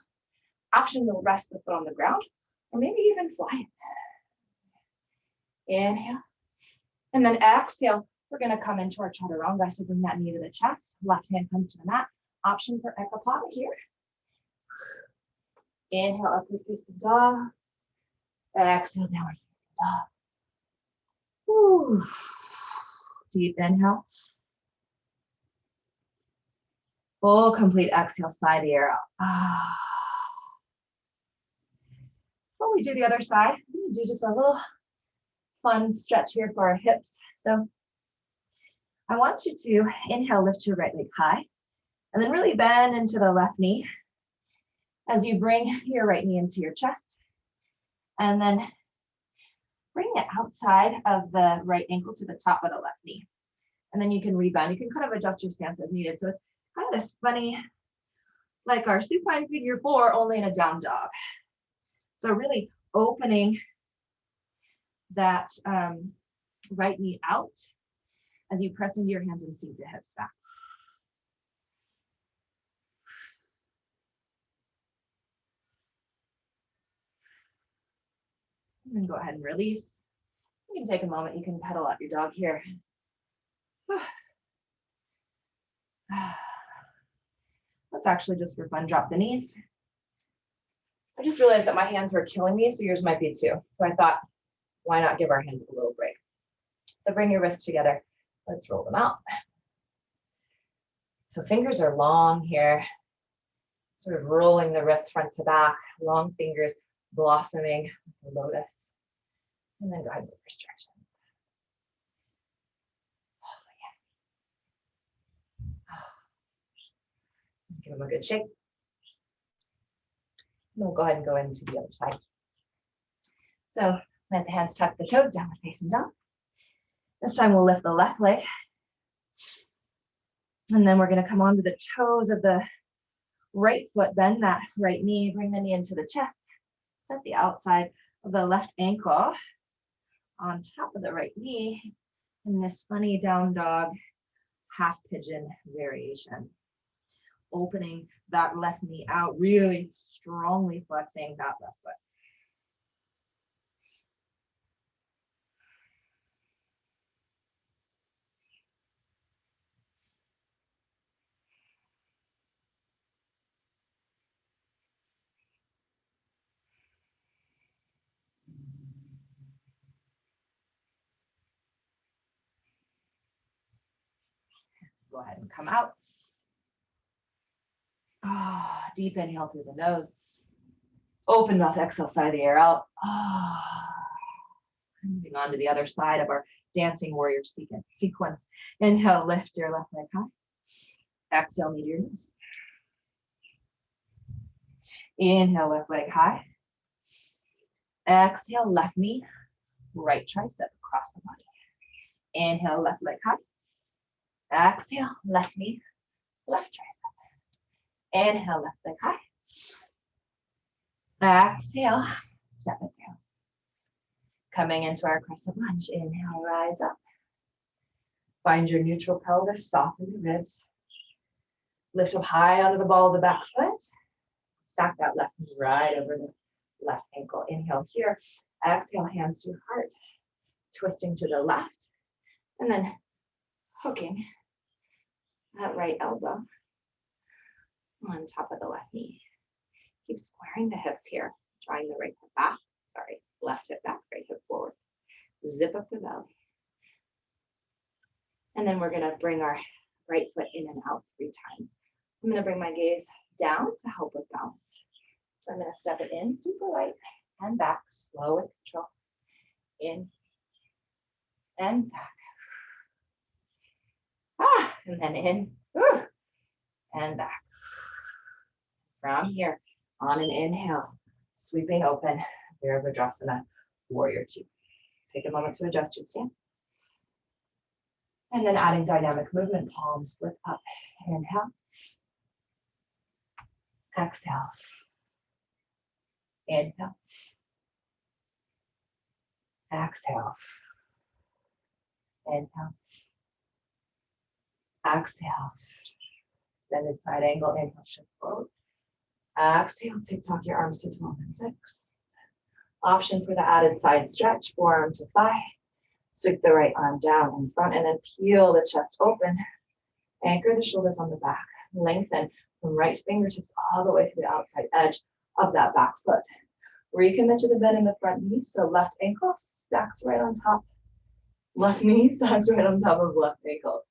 Option to rest the foot on the ground, or maybe even fly it. Inhale. And then exhale, we're going to come into our chaturanga. So bring that knee to the chest, left hand comes to the mat. Option for Ekapada here. Inhale, upward facing dog. Exhale, downward facing dog. Woo. Deep inhale. Full complete exhale, side ear out. Before we do the other side, I'm going to do just a little fun stretch here for our hips. So I want you to inhale, lift your right leg high, and then really bend into the left knee as you bring your right knee into your chest. And then bring it outside of the right ankle to the top of the left knee. And then you can rebend. You can kind of adjust your stance as needed. So it's kind of this funny, like our supine figure 4, only in a down dog. So really opening that right knee out as you press into your hands and sink the hips back. And then go ahead and release. You can take a moment, you can pedal out your dog here. Let's actually just for fun drop the knees. I just realized that my hands were killing me, so yours might be too. So I thought, why not give our hands a little break? So bring your wrists together. Let's roll them out. So fingers are long here, sort of rolling the wrists front to back, long fingers blossoming like a lotus. And then go ahead and move your stretches. Give them a good shake. And we'll go ahead and go into the other side. So let the hands tuck the toes, downward facing dog. This time we'll lift the left leg. And then we're going to come onto the toes of the Right foot, bend that right knee, bring the knee into the chest, set the outside of the left ankle on top of the right knee in this funny down dog half pigeon variation. Opening that left knee out, really strongly flexing that left foot. Go ahead and come out. Deep inhale through the nose. Open mouth, exhale, sigh the air out. Moving on to the other side of our dancing warrior sequence. Inhale, lift your left leg high. Exhale, knee to your knees. Inhale, left leg high. Exhale, left knee, right tricep across the body. Inhale, left leg high. Exhale, left knee, left tricep. Inhale, left leg high. Exhale, step it down. Coming into our crescent lunge. Inhale, rise up. Find your neutral pelvis, soften the ribs. Lift up high onto the ball of the back foot. Stack that left knee right over the left ankle. Inhale here. Exhale, hands to heart. Twisting to the left. And then hooking that right elbow on top of the left knee. Keep squaring the hips here. Drawing the right hip back. Sorry, left hip back, right hip forward. Zip up the belly. And then we're gonna bring our right foot in and out 3 times. I'm gonna bring my gaze down to help with balance. So I'm gonna step it in, super light, and back, slow and control. In and back. And then in, and back. From here, on an inhale, sweeping open, Virabhadrasana, Warrior 2. Take a moment to adjust your stance. And then adding dynamic movement, palms flip up. Inhale. Exhale. Inhale. Exhale. Inhale. Exhale. Extended side angle, inhale, shift forward. Exhale, TikTok your arms to 12 and 6. Option for the added side stretch, forearm to thigh. Sweep the right arm down in front and then peel the chest open. Anchor the shoulders on the back. Lengthen from right fingertips all the way to the outside edge of that back foot. Recommit to the bend in the front knee. So left ankle stacks right on top. Left knee stacks right on top of left ankle.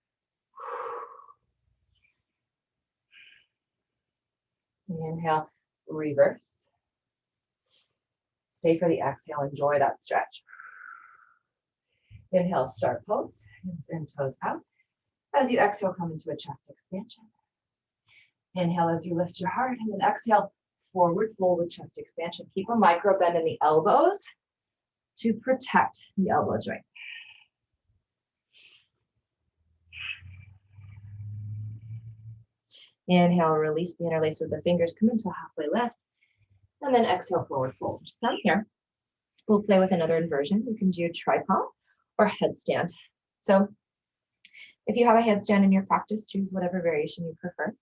Inhale, reverse. Stay for the exhale, enjoy that stretch. Inhale, start pose, hands in, toes out. As you exhale, come into a chest expansion. Inhale as you lift your heart, and then exhale, forward fold with chest expansion. Keep a micro bend in the elbows to protect the elbow joint. Inhale, release the interlace with the fingers, come into a halfway lift, and then exhale, forward fold. From here, we'll play with another inversion. You can do tripod or headstand. So if you have a headstand in your practice, choose whatever variation you prefer.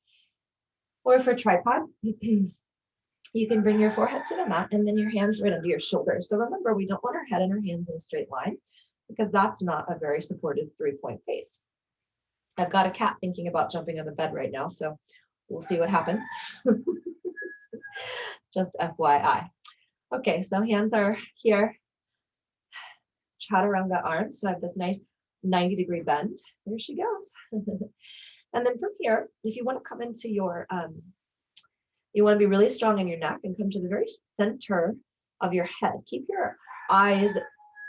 Or for tripod, you can bring your forehead to the mat and then your hands right under your shoulders. So remember, we don't want our head and our hands in a straight line because that's not a very supportive 3-point face. I've got a cat thinking about jumping on the bed right now, so we'll see what happens. Just FYI. Okay, so hands are here. Chaturanga arms. So I have this nice 90-degree bend. There she goes. And then from here, if you want to come into your, you want to be really strong in your neck and come to the very center of your head. Keep your eyes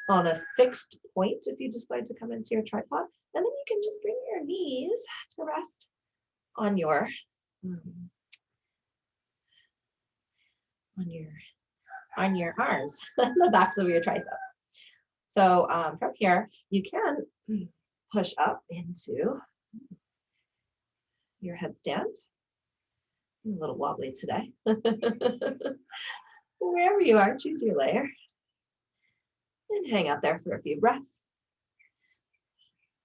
on a fixed point if you decide to come into your tripod. And then you can just bring your knees to rest on your arms, the backs of your triceps. So from here, you can push up into your headstand. I'm a little wobbly today. So wherever you are, choose your layer and hang out there for a few breaths.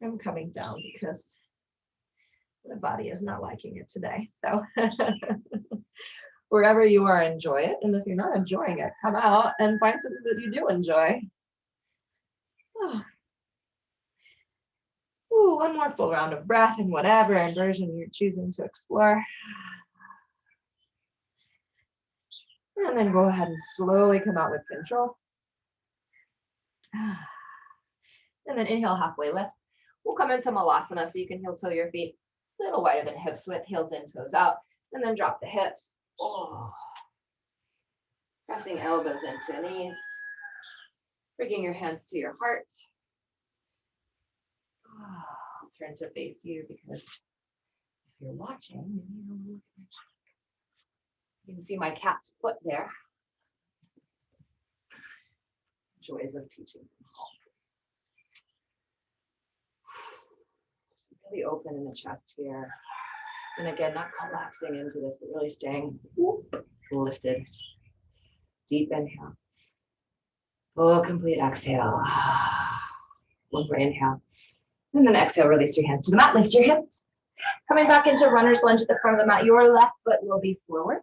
I'm coming down because my body is not liking it today. So wherever you are, enjoy it. And if you're not enjoying it, come out and find something that you do enjoy. Oh. Ooh, one more full round of breath in whatever inversion you're choosing to explore. And then go ahead and slowly come out with control. And then inhale, halfway lift. We'll come into Malasana so you can heel toe your feet a little wider than hips width, heels in, toes out, and then drop the hips. Oh. Pressing elbows into knees. Bringing your hands to your heart. Oh. I'll turn to face you because if you're watching, maybe you'll look at my back. You can see my cat's foot there. Joys of teaching from home. So really open in the chest here. And again, not collapsing into this, but really staying lifted. Deep inhale. Full complete exhale. One more inhale. And then exhale, release your hands to the mat. Lift your hips. Coming back into runner's lunge at the front of the mat. Your left foot will be forward.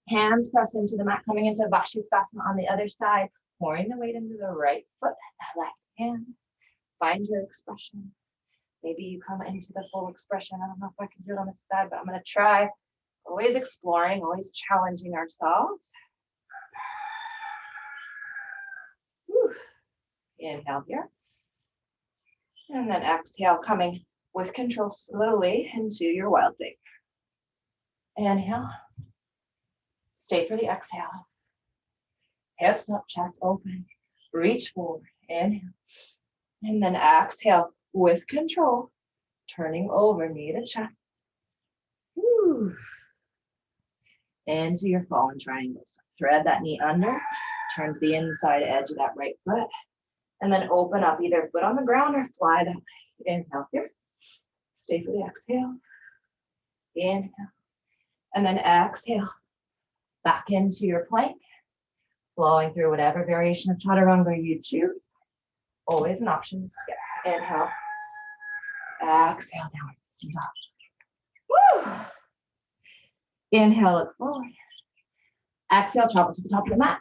Hands press into the mat, coming into Vashisthasana on the other side. Pouring the weight into the right foot, that left hand. Find your expression. Maybe you come into the full expression. I don't know if I can do it on this side, but I'm going to try. Always exploring, always challenging ourselves. Whew. Inhale here. And then exhale, coming with control slowly into your wild thing. Inhale. Stay for the exhale. Hips up, chest open. Reach forward. Inhale. And then exhale with control. Turning over knee to chest. Whew. Into your fallen triangles. Thread that knee under. Turn to the inside edge of that right foot. And then open up either foot on the ground or fly that way. Inhale here. Stay for the exhale. Inhale. And then exhale. Back into your plank. Flowing through whatever variation of chaturanga you choose. Always an option to skip. Inhale. Exhale, downward facing dog. Woo! Inhale, look forward. Exhale, travel to the top of the mat.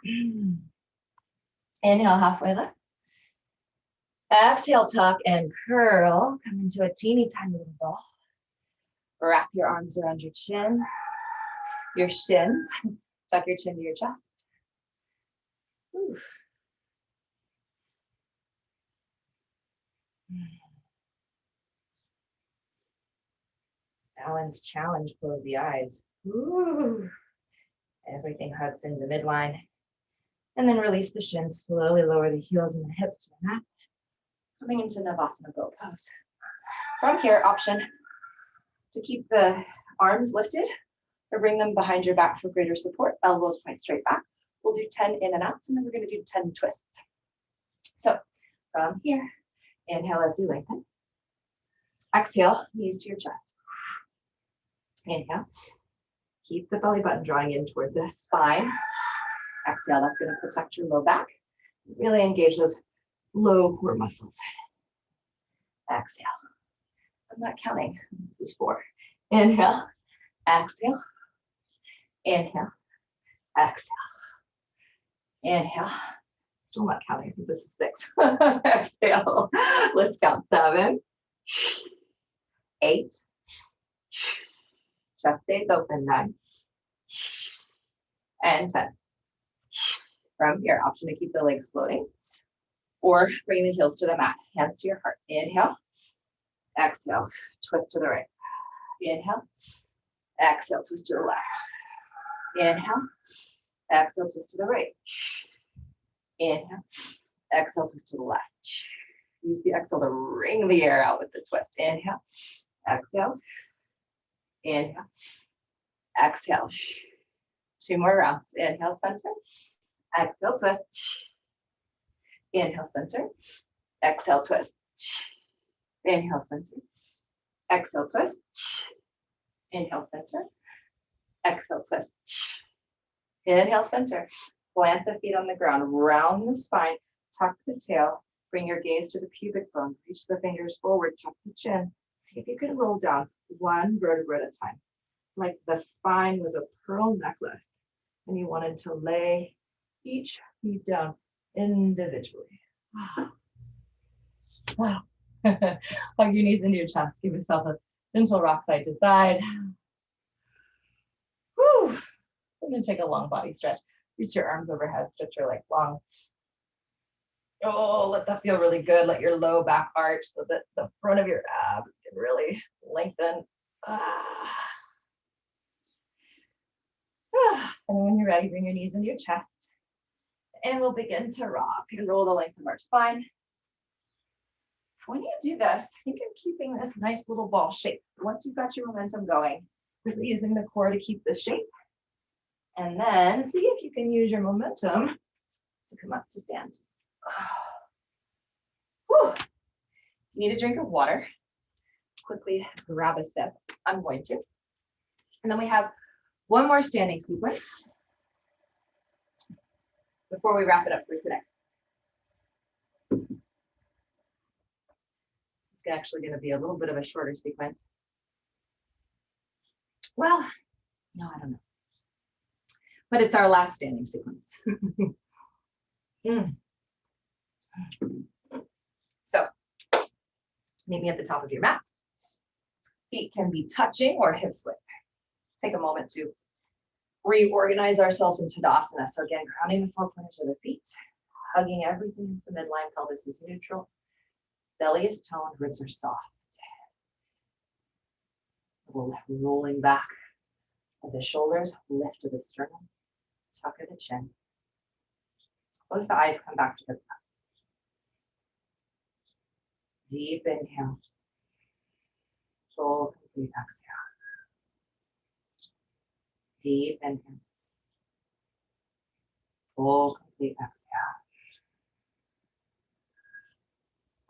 Inhale, halfway lift. Exhale, tuck and curl. Come into a teeny tiny little ball. Wrap your arms around your chin, your shins. Tuck your chin to your chest. Whew. Balance challenge, close the eyes. Ooh. Everything hugs into midline. And then release the shins, slowly lower the heels and the hips to the mat. Coming into Navasana Boat Pose. From here, option to keep the arms lifted or bring them behind your back for greater support. Elbows point straight back. We'll do 10 in and outs, and then we're going to do 10 twists. So from here, inhale as you lengthen. Exhale, knees to your chest. Inhale. Keep the belly button drawing in toward the spine. Exhale, that's going to protect your low back. Really engage those low core muscles. Exhale. I'm not counting. This is 4. Inhale. Exhale. Inhale. Exhale. Inhale. Still not counting. I think this is 6. Exhale. Let's count 7, 8. Chest stays open. 9. And 10. From here, option to keep the legs floating or bring the heels to the mat. Hands to your heart. Inhale. Exhale. Twist to the right. Inhale. Exhale. Twist to the left. Inhale. Exhale. Twist to the right. Inhale. Exhale. Twist to the left. Use the exhale to wring the air out with the twist. Inhale. Exhale. Inhale. Exhale. 2 more rounds. Inhale, center. Exhale, twist. Inhale, center. Exhale, twist. Inhale, center. Exhale, twist. Inhale, center. Exhale, twist. Inhale, center. Plant the feet on the ground, round the spine, tuck the tail, bring your gaze to the pubic bone, reach the fingers forward, tuck the chin. See if you can roll down one vertebra at a time, like the spine was a pearl necklace and you wanted to lay each feet down individually. Wow. Hug your knees into your chest. Give yourself a gentle rock side to side. Whew. I'm going to take a long body stretch. Reach your arms overhead, stretch your legs long. Oh, let that feel really good. Let your low back arch so that the front of your abs can really lengthen. And when you're ready, bring your knees into your chest. And we'll begin to rock and roll the length of our spine. When you do this, think of keeping this nice little ball shape. Once you've got your momentum going, really using the core to keep the shape. And then see if you can use your momentum to come up to stand. Whew. You need a drink of water. Quickly grab a sip. I'm going to. And then we have one more standing sequence before we wrap it up for today. It's actually going to be a little bit of a shorter sequence. Well, no, I don't know. But it's our last standing sequence. So, meet me at the top of your mat. Feet can be touching or hips width. Take a moment to reorganize ourselves into Tadasana. So again, grounding the four corners of the feet, hugging everything into midline, pelvis is neutral. Belly is toned, ribs are soft. Rolling back of the shoulders, lift to the sternum, tuck of the chin. Close the eyes, come back to the breath. Deep inhale. Full complete exhale. Deep inhale. Full complete exhale.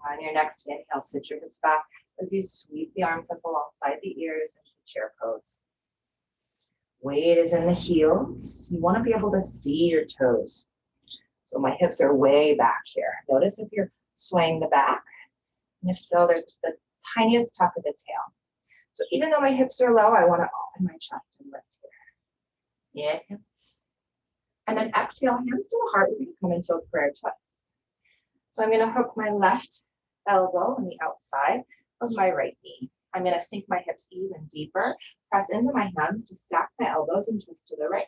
On your next inhale, sit your hips back as you sweep the arms up alongside the ears into chair pose. Weight is in the heels. You want to be able to see your toes. So my hips are way back here. Notice if you're swaying the back. And if so, there's the tiniest tuck of the tail. So even though my hips are low, I want to open my chest and lift here. Inhale. And then exhale, hands to the heart. We're going to come into a prayer twist. So I'm going to hook my left elbow on the outside of my right knee. I'm going to sink my hips even deeper, press into my hands to stack my elbows and twist to the right.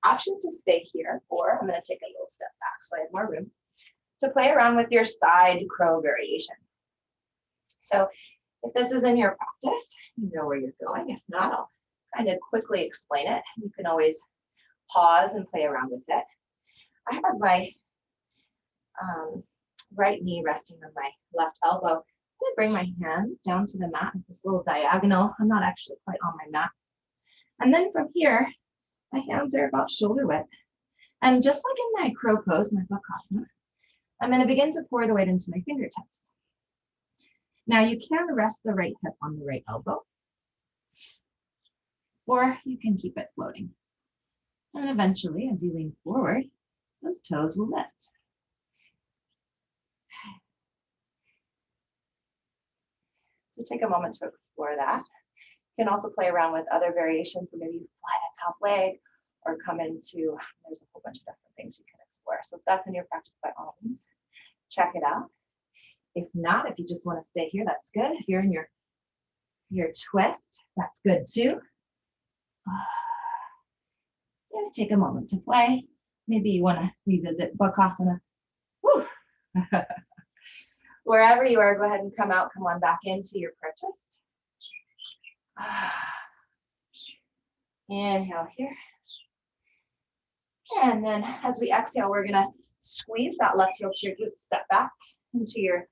Option to stay here, or I'm going to take a little step back so I have more room to play around with your side crow variation. So if this is in your practice, you know where you're going. If not, I'll kind of quickly explain it. You can always pause and play around with it. I have my right knee resting on my left elbow. I'm going to bring my hands down to the mat with this little diagonal. I'm not actually quite on my mat. And then from here, my hands are about shoulder width. And just like in my crow pose, my Bakasana, I'm going to begin to pour the weight into my fingertips. Now you can rest the right hip on the right elbow, or you can keep it floating. And eventually, as you lean forward, those toes will lift. So take a moment to explore that. You can also play around with other variations where maybe you fly the top leg or come into, there's a whole bunch of different things you can explore. So if that's in your practice, by all means, check it out. If not, if you just want to stay here, that's good. If you're in your twist, that's good too. Just take a moment to play. Maybe you want to revisit Bakasana. Woo. Wherever you are, go ahead and come out. Come on back into your prayer twist. Inhale here. And then as we exhale, we're going to squeeze that left heel to your glutes. Step back into your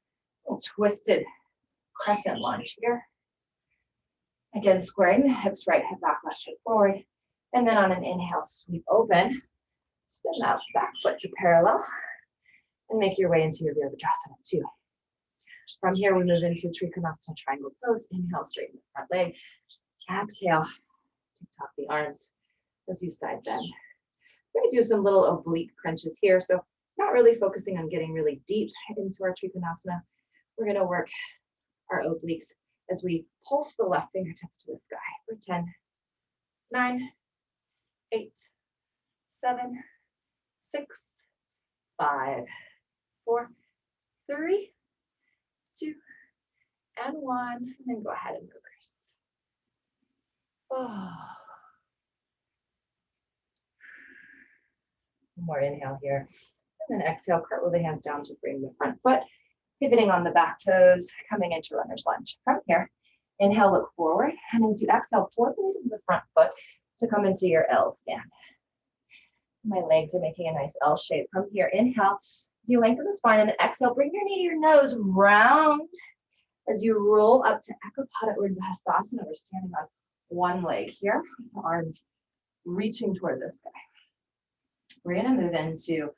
little twisted crescent lunge here. Again, squaring the hips, right hip back, left hip forward. And then on an inhale, sweep open. Spin that back foot to parallel. And make your way into your Virabhadrasana 2. From here, we move into Trikonasana triangle pose. Inhale, straighten the front leg. Exhale, TikTok the arms as you side bend. We're going to do some little oblique crunches here. So not really focusing on getting really deep into our Trikonasana. We're going to work our obliques as we pulse the left fingertips to the sky for 10, 9, 8, 7, 6, 5, 4, 3, 2, and 1. And then go ahead and reverse. Oh. One more inhale here. And then exhale, cartwheel the hands down to bring the front foot, pivoting on the back toes, coming into runner's lunge. From here, inhale, look forward. And as you exhale, forward into the front foot to come into your L stand. My legs are making a nice L shape. From here, inhale, as you lengthen the spine, and then exhale, bring your knee to your nose, round as you roll up to Ekapada Urdhva Hastasana. We're standing on one leg here, with the arms reaching toward the sky. We're going to move into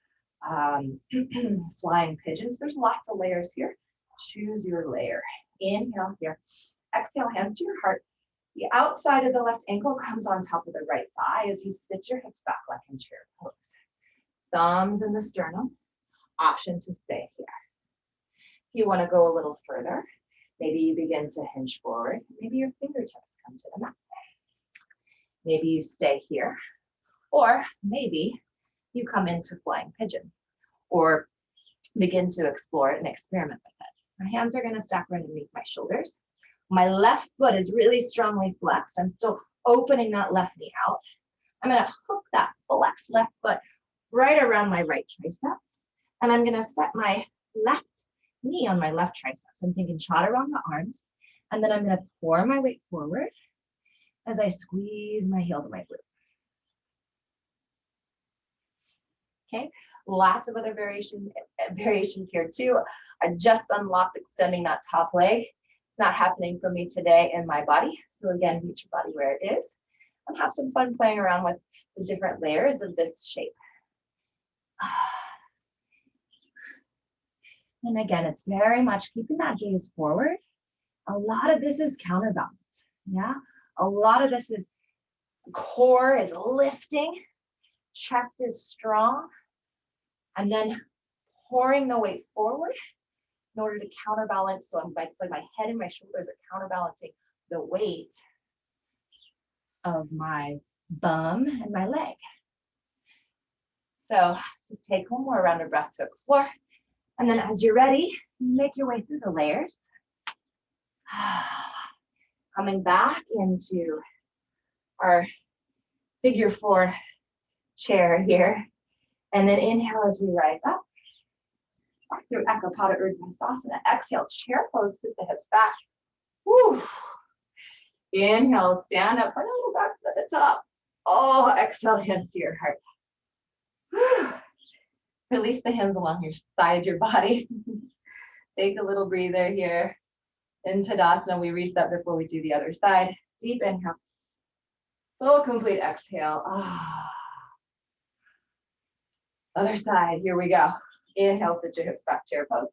flying pigeons. There's lots of layers here. Choose your layer. Inhale here. Exhale, hands to your heart. The outside of the left ankle comes on top of the right thigh as you sit your hips back like in chair pose. Thumbs in the sternum. Option to stay here. If you want to go a little further, maybe you begin to hinge forward. Maybe your fingertips come to the mat. Maybe you stay here. Or maybe you come into flying pigeon or begin to explore it and experiment with it. My hands are going to stack right underneath my shoulders. My left foot is really strongly flexed. I'm still opening that left knee out. I'm going to hook that flexed left foot right around my right tricep. And I'm going to set my left knee on my left tricep. So I'm thinking chaturanga arms. And then I'm going to pour my weight forward as I squeeze my heel to my glute. Okay, lots of other variations here too. I just unlocked extending that top leg. It's not happening for me today in my body. So again, meet your body where it is and have some fun playing around with the different layers of this shape. And again, it's very much keeping that gaze forward. A lot of this is counterbalance. Yeah, a lot of this is core is lifting, chest is strong, and then pouring the weight forward in order to counterbalance. So it's like my head and my shoulders are counterbalancing the weight of my bum and my leg. So just take one more round of breath to explore. And then as you're ready, make your way through the layers. Coming back into our figure 4 chair here. And then inhale as we rise up. Back through Ekapada Urdhva Hastasana. Exhale, chair pose, sit the hips back. Woo. Inhale, stand up, put a little back to the top. Oh, exhale, hands to your heart. Whew. Release the hands along your side of your body. Take a little breather here. In Tadasana, we reset before we do the other side. Deep inhale. Full complete exhale. Other side, here we go. Inhale, sit your hips back, chair pose.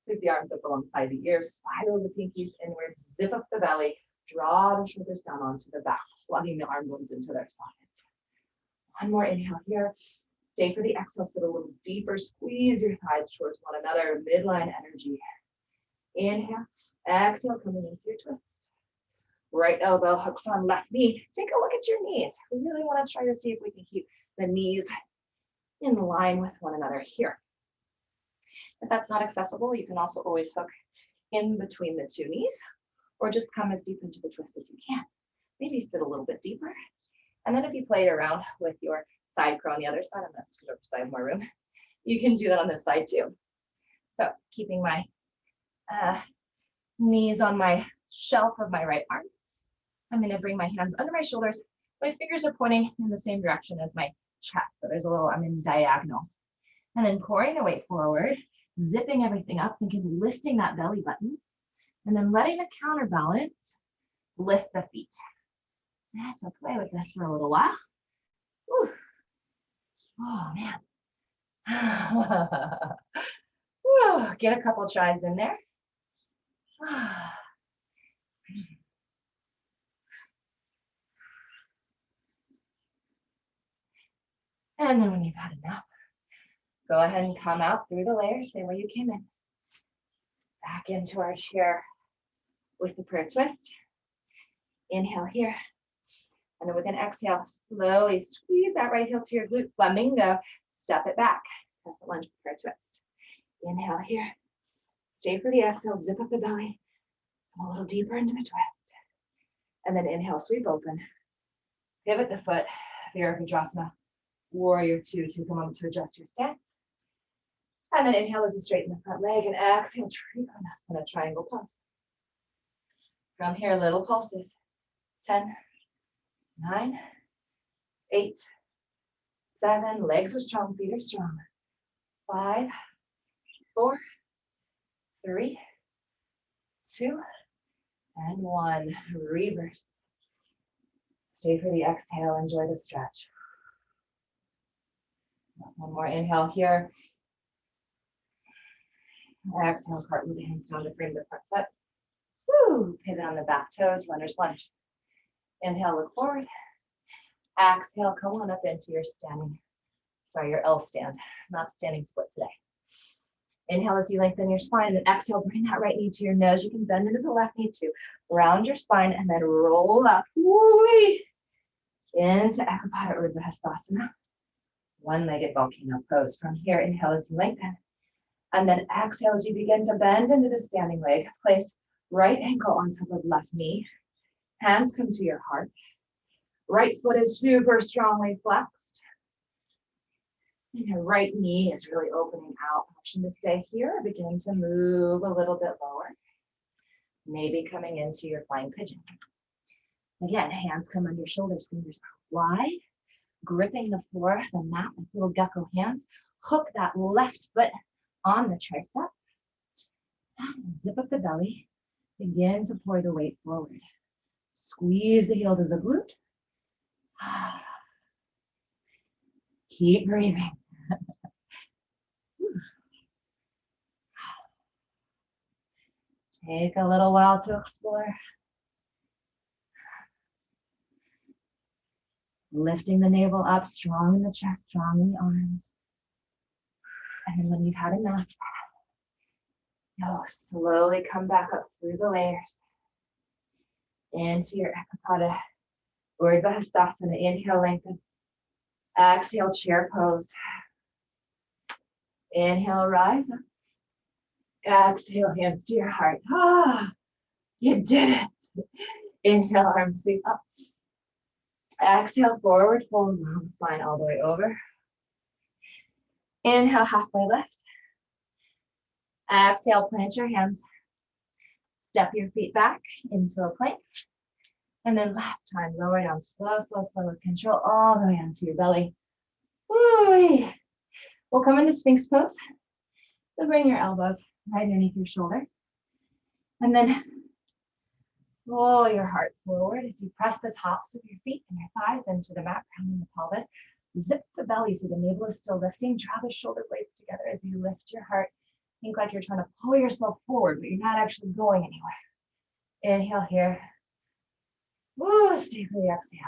Sweep the arms up alongside the ears, spiral the pinkies inwards, zip up the belly, draw the shoulders down onto the back, plugging the arm bones into their sockets. One more inhale here. Stay for the exhale, sit a little deeper, squeeze your thighs towards one another, midline energy. Inhale, exhale, coming into your twist. Right elbow hooks on left knee. Take a look at your knees. We really want to try to see if we can keep the knees in line with one another here. If that's not accessible, you can also always hook in between the two knees or just come as deep into the twist as you can. Maybe sit a little bit deeper. And then if you play it around with your side crow on the other side, I'm going to scoot over so I have more room. You can do that on this side too. So keeping my knees on my shelf of my right arm. I'm going to bring my hands under my shoulders. My fingers are pointing in the same direction as my chest. So there's a little, I'm in diagonal. And then pouring the weight forward, zipping everything up, thinking lifting that belly button, and then letting the counterbalance lift the feet. Yeah, so play with this for a little while. Whew. Oh, man. Whew. Get a couple tries in there. And then when you've had enough, go ahead and come out through the layers, stay where you came in. Back into our chair with the prayer twist. Inhale here. And then with an exhale, slowly squeeze that right heel to your glute. Flamingo. Step it back. Crescent lunge, prayer twist. Inhale here. Stay for the exhale. Zip up the belly. Come a little deeper into the twist. And then inhale, sweep open. Pivot the foot. Virabhadrasana. Warrior two to come up to adjust your stance. And then inhale as you straighten the front leg. And exhale, Trikonasana, triangle pose. From here, little pulses. 10, 9, 8, 7. Legs are strong, feet are strong. 5, 4, 3, 2, and 1. Reverse. Stay for the exhale. Enjoy the stretch. One more inhale here. Exhale, cartwheel the hands down to frame the front foot. Woo! Pivot on the back toes, runner's lunge. Inhale, look forward. Exhale, come on up into your your L stand, not standing split today. Inhale as you lengthen your spine, and exhale, bring that right knee to your nose. You can bend into the left knee too. Round your spine and then roll up. Woo-wee. Into Ekapada Urdhva Hastasana. One-legged volcano pose. From here, inhale as you lengthen. And then exhale as you begin to bend into the standing leg. Place right ankle on top of left knee. Hands come to your heart. Right foot is super strongly flexed. And your right knee is really opening out. Option to stay here, beginning to move a little bit lower. Maybe coming into your flying pigeon. Again, hands come under shoulders, fingers out wide. Gripping the floor, the mat with little gecko hands. Hook that left foot on the tricep. And zip up the belly. Begin to pour the weight forward. Squeeze the heel to the glute. Keep breathing. Take a little while to explore. Lifting the navel up, strong in the chest, strong in the arms. And then when you've had enough, you'll slowly come back up through the layers into your Ekapada Urdhva Hastasana. Inhale, lengthen. Exhale, chair pose. Inhale, rise up. Exhale, hands to your heart. You did it. Inhale, arms sweep up. Exhale, forward fold, long spine all the way over. Inhale, halfway lift. Exhale, plant your hands. Step your feet back into a plank. And then last time, lower down, slow, slow, slow with control, all the way onto your belly. Woo-wee. We'll come into Sphinx pose. So bring your elbows right underneath your shoulders. And then roll your heart forward as you press the tops of your feet and your thighs into the mat, grounding the pelvis. Zip the belly so the navel is still lifting. Draw the shoulder blades together as you lift your heart. Think like you're trying to pull yourself forward, but you're not actually going anywhere. Inhale here. Woo, stay for the exhale.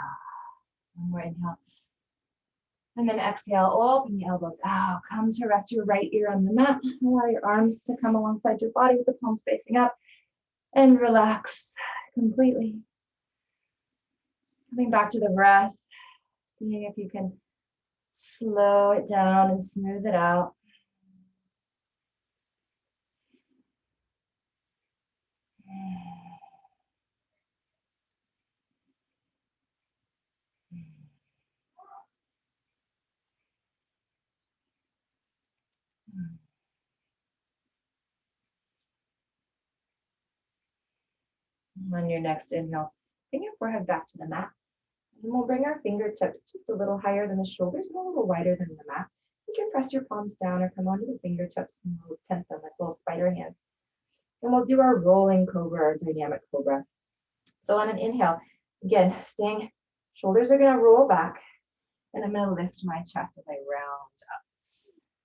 One more inhale. And then exhale, open the elbows out. Come to rest your right ear on the mat. Allow your arms to come alongside your body with the palms facing up. And relax completely. Coming back to the breath. Seeing if you can slow it down and smooth it out. On your next inhale, bring your forehead back to the mat. And we'll bring our fingertips just a little higher than the shoulders and a little wider than the mat. You can press your palms down or come onto the fingertips and we'll tent them like little spider hands. And we'll do our rolling cobra or dynamic cobra. So on an inhale, again, staying, shoulders are gonna roll back and I'm gonna lift my chest as I round up.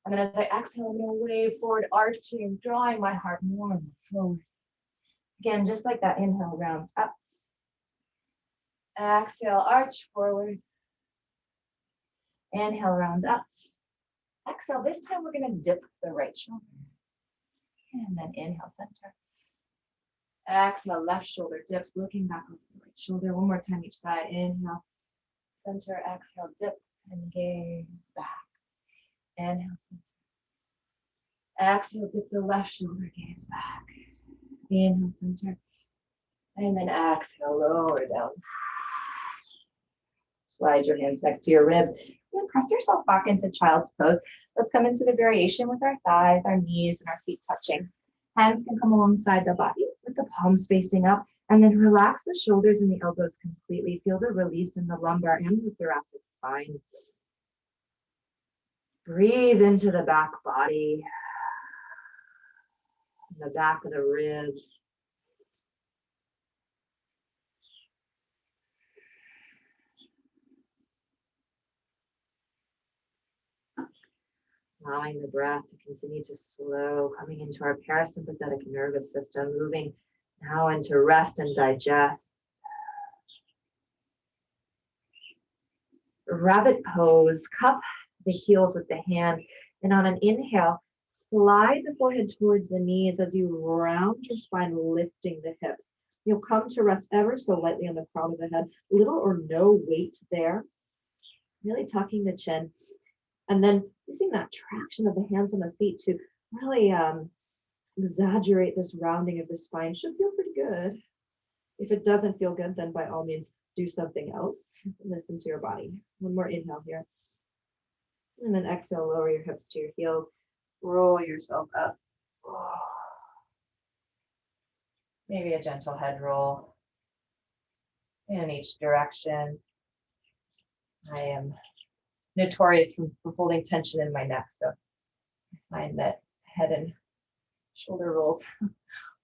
And then as I exhale, I'm gonna wave forward, arching, drawing my heart more and more forward. Again, just like that, inhale, round up. Exhale, arch forward. Inhale, round up. Exhale, this time we're gonna dip the right shoulder. And then inhale, center. Exhale, left shoulder dips, looking back over the right shoulder. One more time each side. Inhale, center, exhale, dip, and gaze back. Inhale, center. Exhale, dip the left shoulder, gaze back. Inhale, center. And then exhale, lower down. Slide your hands next to your ribs. And press yourself back into child's pose. Let's come into the variation with our thighs, our knees, and our feet touching. Hands can come alongside the body with the palms facing up. And then relax the shoulders and the elbows completely. Feel the release in the lumbar and the thoracic spine. Breathe into the back body, the back of the ribs. Allowing the breath to continue to slow, coming into our parasympathetic nervous system, moving now into rest and digest. Rabbit pose, cup the heels with the hands, and on an inhale, slide the forehead towards the knees as you round your spine, lifting the hips. You'll come to rest ever so lightly on the crown of the head, little or no weight there, really tucking the chin. And then using that traction of the hands and the feet to really exaggerate this rounding of the spine. Should feel pretty good. If it doesn't feel good, then by all means, do something else. Listen to your body. One more inhale here. And then exhale, lower your hips to your heels. Roll yourself up. Maybe a gentle head roll in each direction. I am notorious for holding tension in my neck, so I find that head and shoulder rolls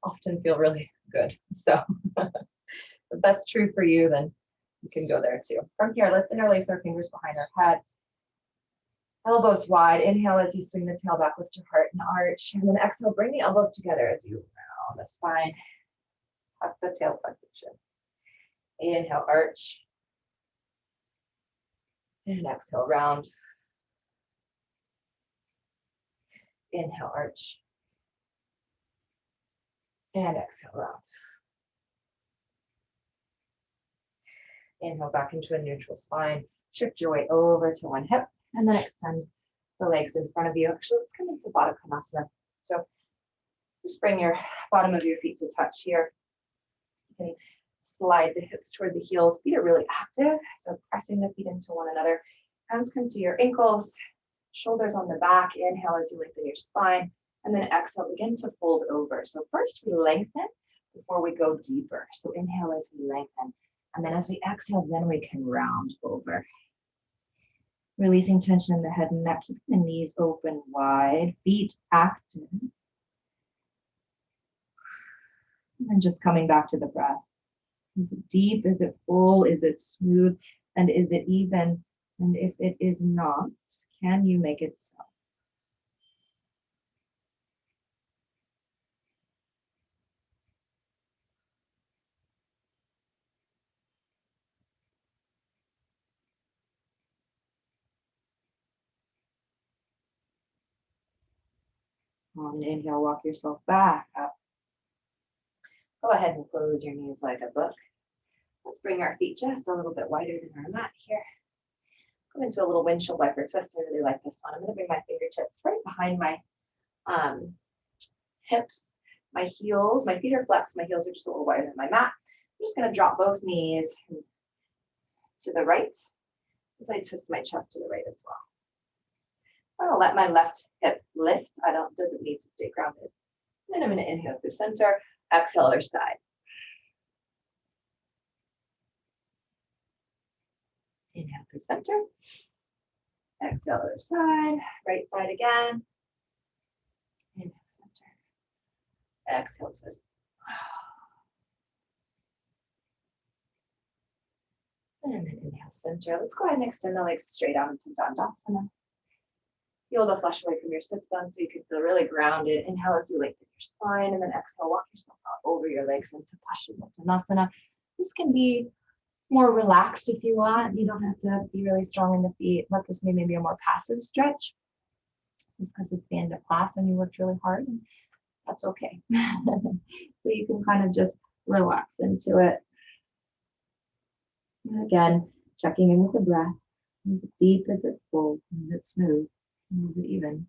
often feel really good. So if that's true for you, then you can go there too. From here, let's interlace our fingers behind our head. Elbows wide. Inhale as you swing the tail back, lift your heart and arch. And then exhale, bring the elbows together as you round the spine. Tuck the tail, tuck the chin. Inhale, arch. And exhale, round. Inhale, arch. And exhale, round. Inhale back into a neutral spine. Shift your weight over to one hip and then extend the legs in front of you. Actually, let's come into Baddha Konasana. So just bring your bottom of your feet to touch here. You can slide the hips toward the heels. Feet are really active, so pressing the feet into one another. Hands come to your ankles, shoulders on the back. Inhale as you lengthen your spine, and then exhale, begin to fold over. So first we lengthen before we go deeper. So inhale as we lengthen, and then as we exhale, then we can round over. Releasing tension in the head and neck, keeping the knees open wide, feet active. And just coming back to the breath. Is it deep? Is it full? Is it smooth? And is it even? And if it is not, can you make it so? On an inhale, walk yourself back up. Go ahead and close your knees like a book. Let's bring our feet just a little bit wider than our mat here. Come into a little windshield wiper twist. I really like this one. I'm going to bring my fingertips right behind my hips, my heels. My feet are flexed. My heels are just a little wider than my mat. I'm just going to drop both knees to the right as I twist my chest to the right as well. I'm going to let my left hip lift. Doesn't need to stay grounded. Then I'm going to inhale through center, exhale other side. Inhale through center, exhale other side, right side again. Inhale center, exhale twist. And then inhale center. Let's go ahead and extend the legs straight out into Dandasana. Feel the flesh away from your sits bone so you can feel really grounded. Inhale as you lengthen your spine, and then exhale, walk yourself out over your legs into Paschimottanasana. This can be more relaxed if you want. You don't have to be really strong in the feet. Let this maybe be a more passive stretch just because it's the end of class and you worked really hard. And that's okay. So you can kind of just relax into it. And again, checking in with the breath. Is it deep? Is it full? Is it smooth? Is it even?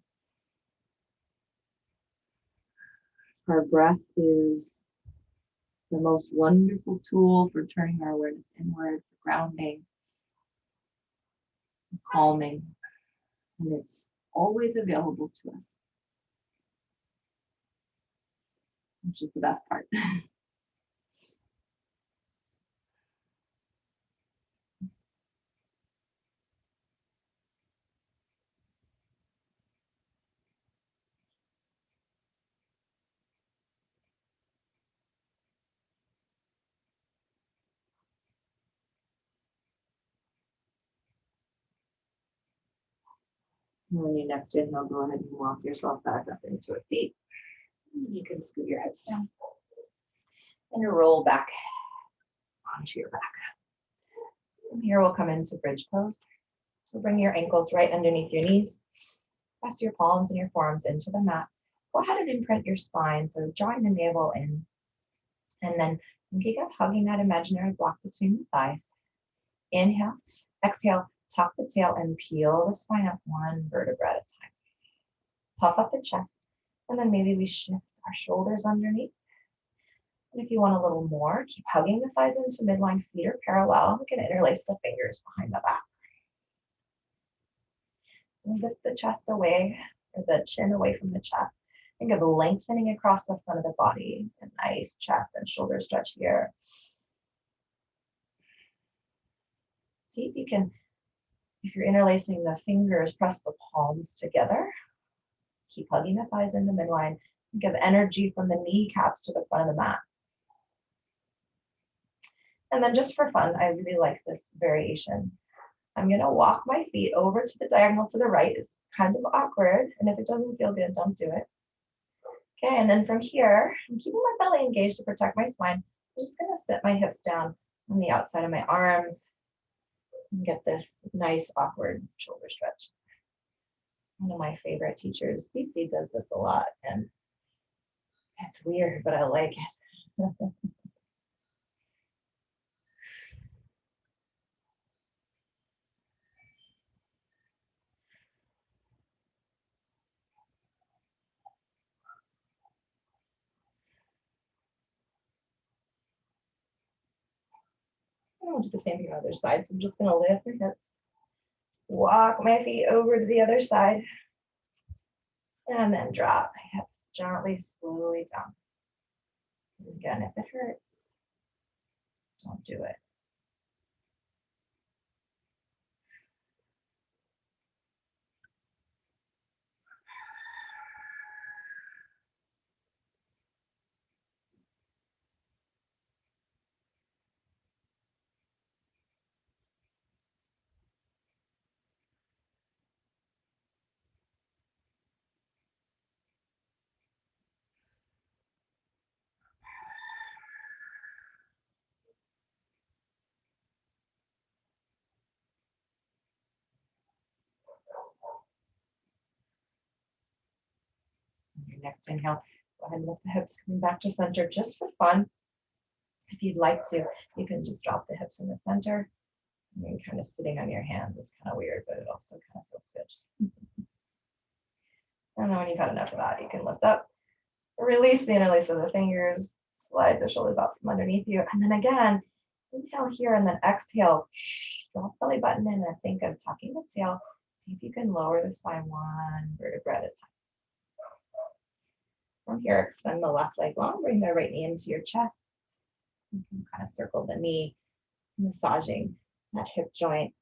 Our breath is the most wonderful tool for turning our awareness inwards, grounding, calming, and it's always available to us, which is the best part. When you next inhale, go ahead and walk yourself back up into a seat. You can scoot your hips down and roll back onto your back. From here, we'll come into bridge pose. So bring your ankles right underneath your knees. Press your palms and your forearms into the mat. Go ahead and imprint your spine. So drawing the navel in. And then keep hugging that imaginary block between the thighs. Inhale, exhale, tuck the tail and peel the spine up one vertebra at a time. Puff up the chest. And then maybe we shift our shoulders underneath. And if you want a little more, keep hugging the thighs into midline, feet are parallel. We can interlace the fingers behind the back. So lift the chest away, or the chin away from the chest. Think of lengthening across the front of the body. A nice chest and shoulder stretch here. See if you can, if you're interlacing the fingers, press the palms together. Keep hugging the thighs in the midline. Think of energy from the kneecaps to the front of the mat. And then just for fun, I really like this variation. I'm going to walk my feet over to the diagonal to the right. It's kind of awkward. And if it doesn't feel good, don't do it. Okay, and then from here, I'm keeping my belly engaged to protect my spine. I'm just going to sit my hips down on the outside of my arms and get this nice awkward shoulder stretch. One of my favorite teachers, Cece, does this a lot. And it's weird, but I like it. I'll do the same thing on the other side. So I'm just going to lift my hips, walk my feet over to the other side, and then drop my hips gently, slowly down. And again, if it hurts, don't do it. Your next inhale, go ahead and lift the hips coming back to center just for fun. If you'd like to, you can just drop the hips in the center. And then kind of sitting on your hands. It's kind of weird, but it also kind of feels good. And then when you've had enough of that, you can lift up, release the interlace of the fingers, slide the shoulders out from underneath you. And then again, inhale here and then exhale. Drop the belly button in and think of tucking the tail. See if you can lower the spine one vertebra at a time. From here, extend the left leg long, bring the right knee into your chest. You can kind of circle the knee, massaging that hip joint.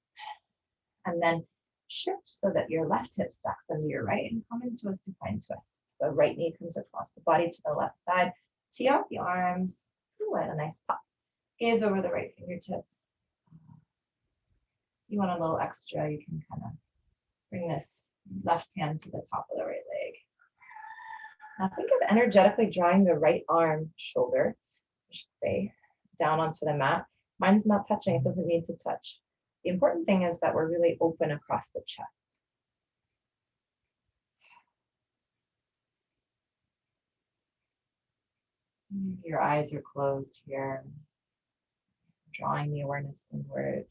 And then shift so that your left hip stacks under your right and come into a supine twist. The right knee comes across the body to the left side. Tee out the arms. Ooh, and a nice pop. Gaze over the right fingertips. If you want a little extra, you can kind of bring this left hand to the top of the right leg. Now think of energetically drawing the right arm, shoulder, I should say, down onto the mat. Mine's not touching, it doesn't need to touch. The important thing is that we're really open across the chest. Your eyes are closed here, drawing the awareness inward.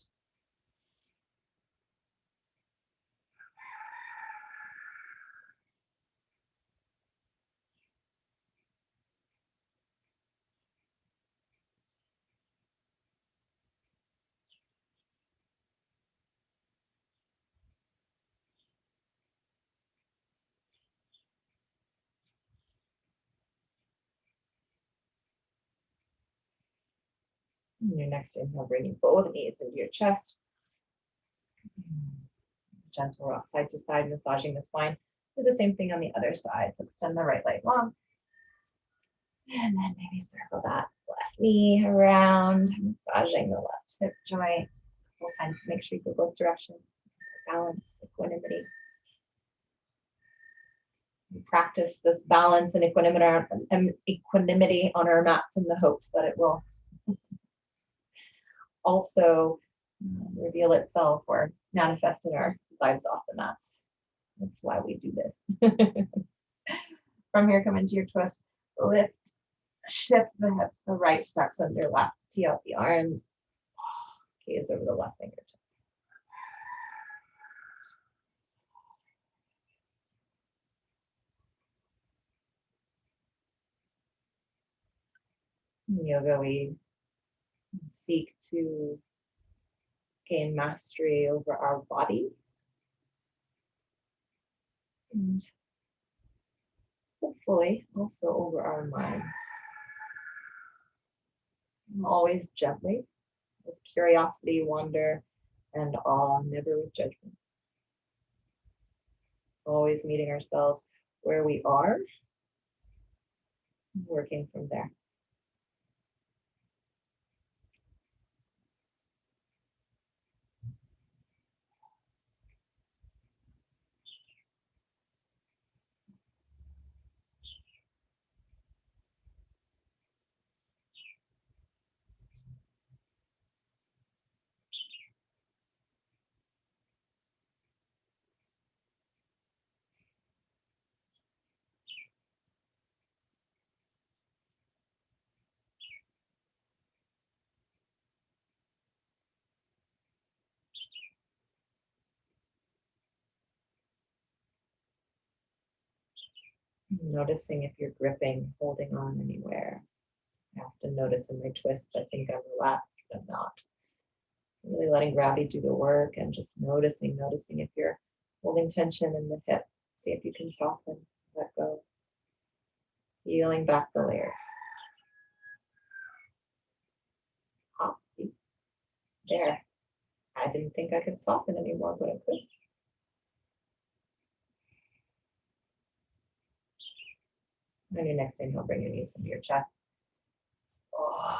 And your next inhale, bringing both knees into your chest. Gentle rock side to side, massaging the spine. Do the same thing on the other side. So extend the right leg long. And then maybe circle that left knee around, massaging the left hip joint a couple times to make sure you go both directions. Balance, equanimity. We practice this balance and equanimity on our mats in the hopes that it will also reveal itself or manifest in our lives off the mats. That's why we do this. From here, come into your twist. Lift, shift the hips, the right steps under left. Tee out the arms. Gaze over the left fingertips. In yoga, we seek to gain mastery over our bodies and hopefully also over our minds. Always gently, with curiosity, wonder, and awe, never with judgment. Always meeting ourselves where we are, working from there. Noticing if you're gripping, holding on anywhere. I often notice in my twists, I think I'm relaxed, but not. Really letting gravity do the work and just noticing if you're holding tension in the hip. See if you can soften, let go. Peeling back the layers. Ah, see, there. I didn't think I could soften anymore, but I could. On your next inhale, bring your knees into your chest. Oh,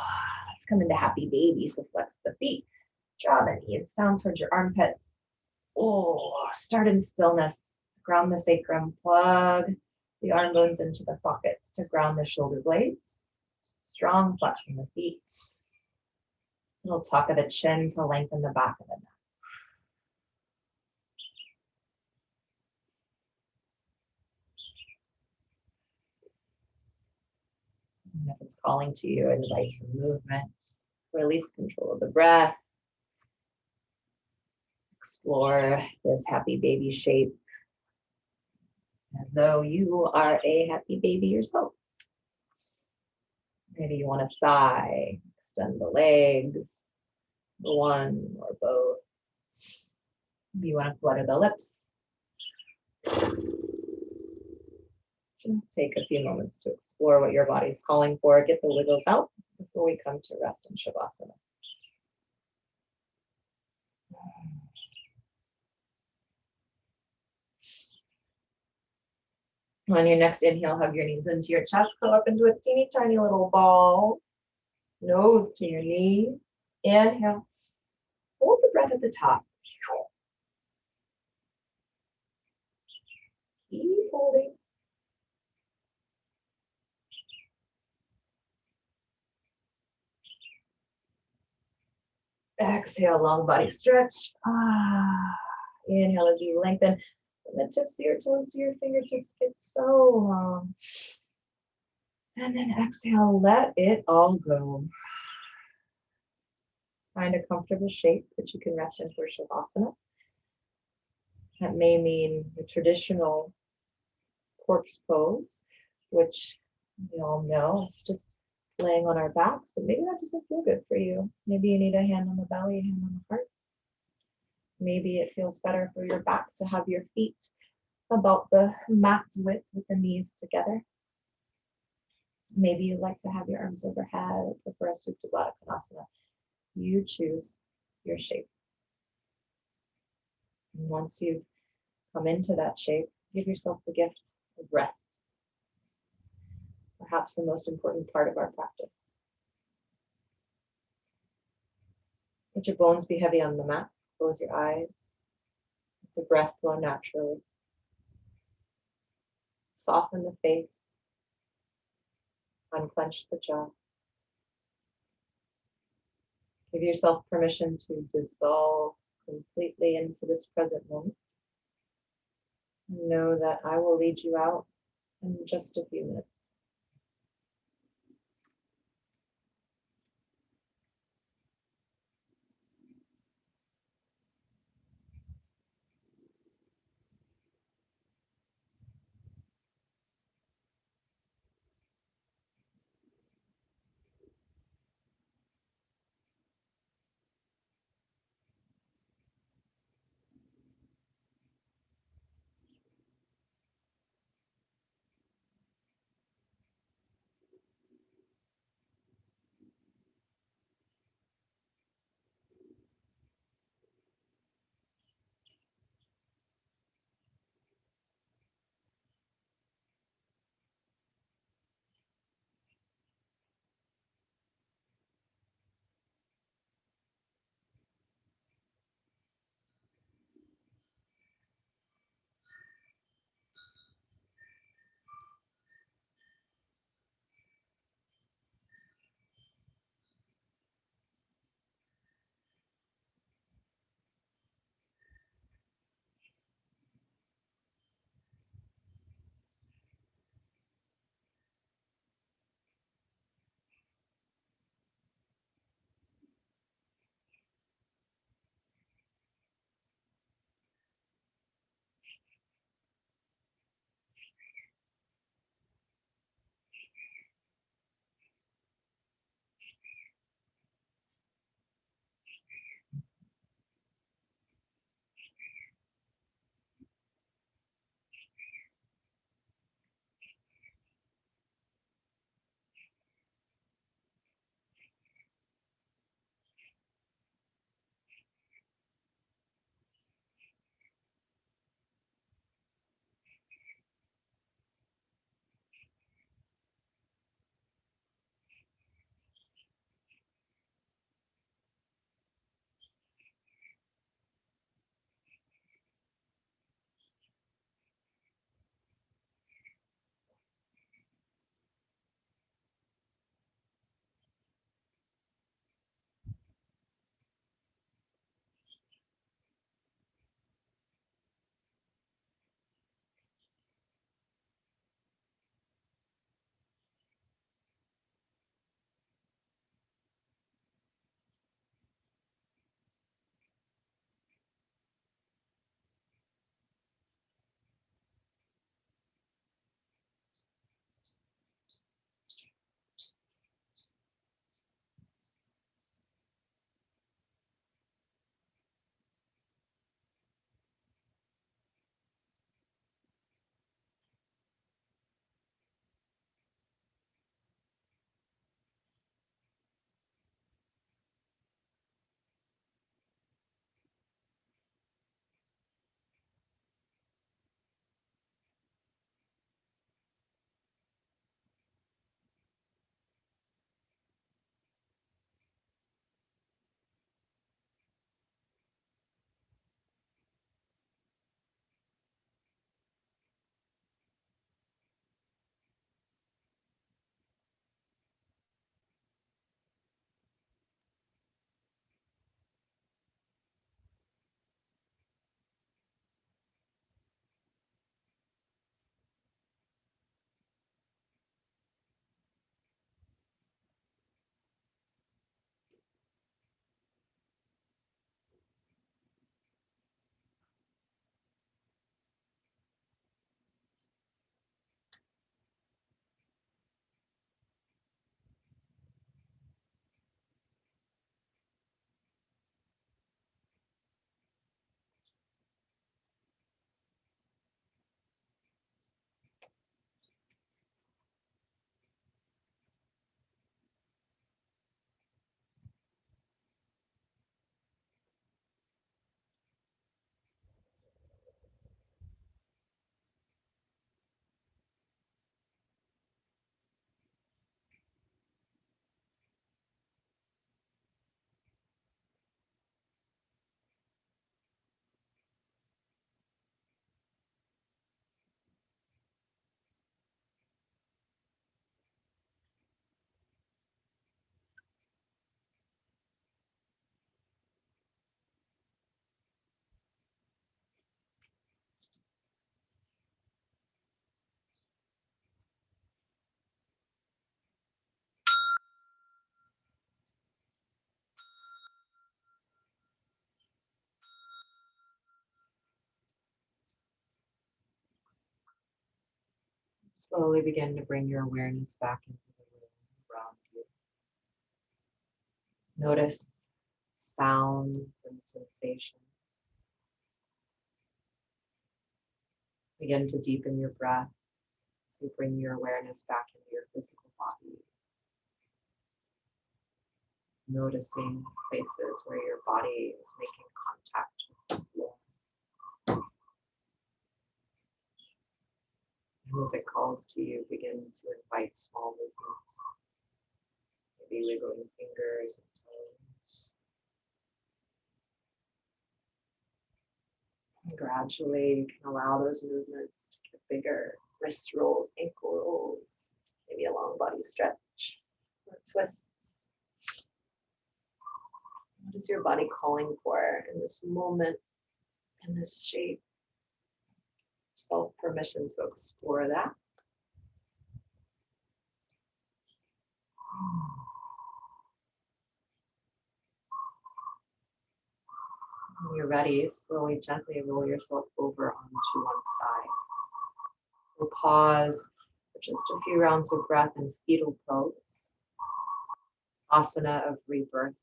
let's come into happy baby. So flex the feet. Draw the knees down towards your armpits. Oh, start in stillness. Ground the sacrum. Plug the arm bones into the sockets to ground the shoulder blades. Strong flex in the feet. Little tuck of the chin to lengthen the back of the neck. And if it's calling to you, invite some movement. Release control of the breath. Explore this happy baby shape as though you are a happy baby yourself. Maybe you want to sigh, extend the legs, one or both. Maybe you want to flutter the lips. Just take a few moments to explore what your body's calling for. Get the wiggles out before we come to rest in Shavasana. On your next inhale, hug your knees into your chest. Curl up into a teeny tiny little ball. Nose to your knees. Inhale. Hold the breath at the top. Keep holding. Exhale, long body stretch. Inhale as you lengthen. From the tips of your toes to your fingertips get so long. And then exhale, let it all go. Find a comfortable shape that you can rest in for Shavasana. That may mean the traditional corpse pose, which we all know is just laying on our backs, but maybe that doesn't feel good for you. Maybe you need a hand on the belly, a hand on the heart. Maybe it feels better for your back to have your feet about the mat's width with the knees together. Maybe you like to have your arms overhead, prefer a Supta Baddha Konasana. You choose your shape. And once you've come into that shape, give yourself the gift of rest. Perhaps the most important part of our practice. Let your bones be heavy on the mat. Close your eyes. Let the breath flow naturally. Soften the face. Unclench the jaw. Give yourself permission to dissolve completely into this present moment. And know that I will lead you out in just a few minutes. Slowly begin to bring your awareness back into the room around you. Notice sounds and sensations. Begin to deepen your breath as you bring your awareness back into your physical body. Noticing places where your body is making contact with the floor. And as it calls to you, begin to invite small movements. Maybe wiggling fingers and toes. And gradually you can allow those movements to get bigger. Wrist rolls, ankle rolls, maybe a long body stretch or twist. What is your body calling for in this moment, in this shape? Self permission to explore that. When you're ready, slowly, gently roll yourself over onto one side. We'll pause for just a few rounds of breath in fetal pose. Asana of rebirth.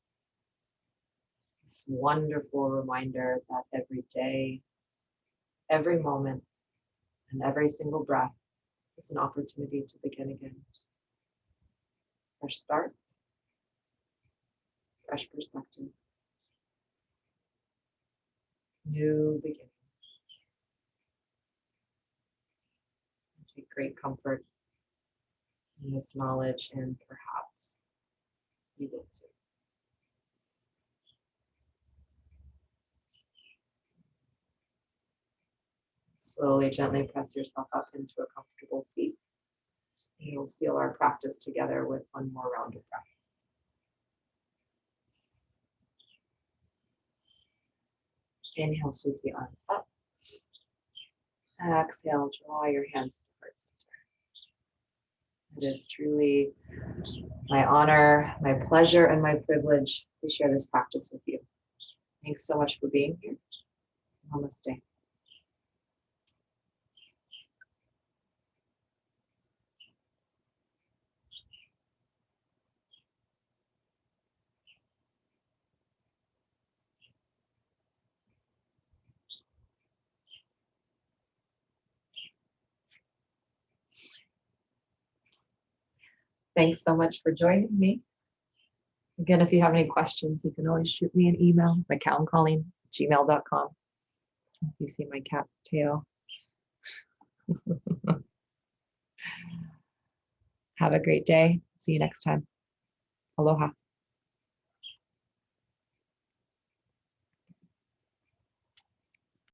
This wonderful reminder that every day, every moment, and every single breath is an opportunity to begin again. Fresh start, fresh perspective, new beginning. Take great comfort in this knowledge, and perhaps you will too. Slowly, gently press yourself up into a comfortable seat. And we'll seal our practice together with one more round of breath. Inhale, sweep the arms up. Exhale, draw your hands to heart center. It is truly my honor, my pleasure, and my privilege to share this practice with you. Thanks so much for being here. Namaste. Thanks so much for joining me. Again, if you have any questions, you can always shoot me an email, mccallumcalling@gmail.com. If you see my cat's tail. Have a great day. See you next time. Aloha.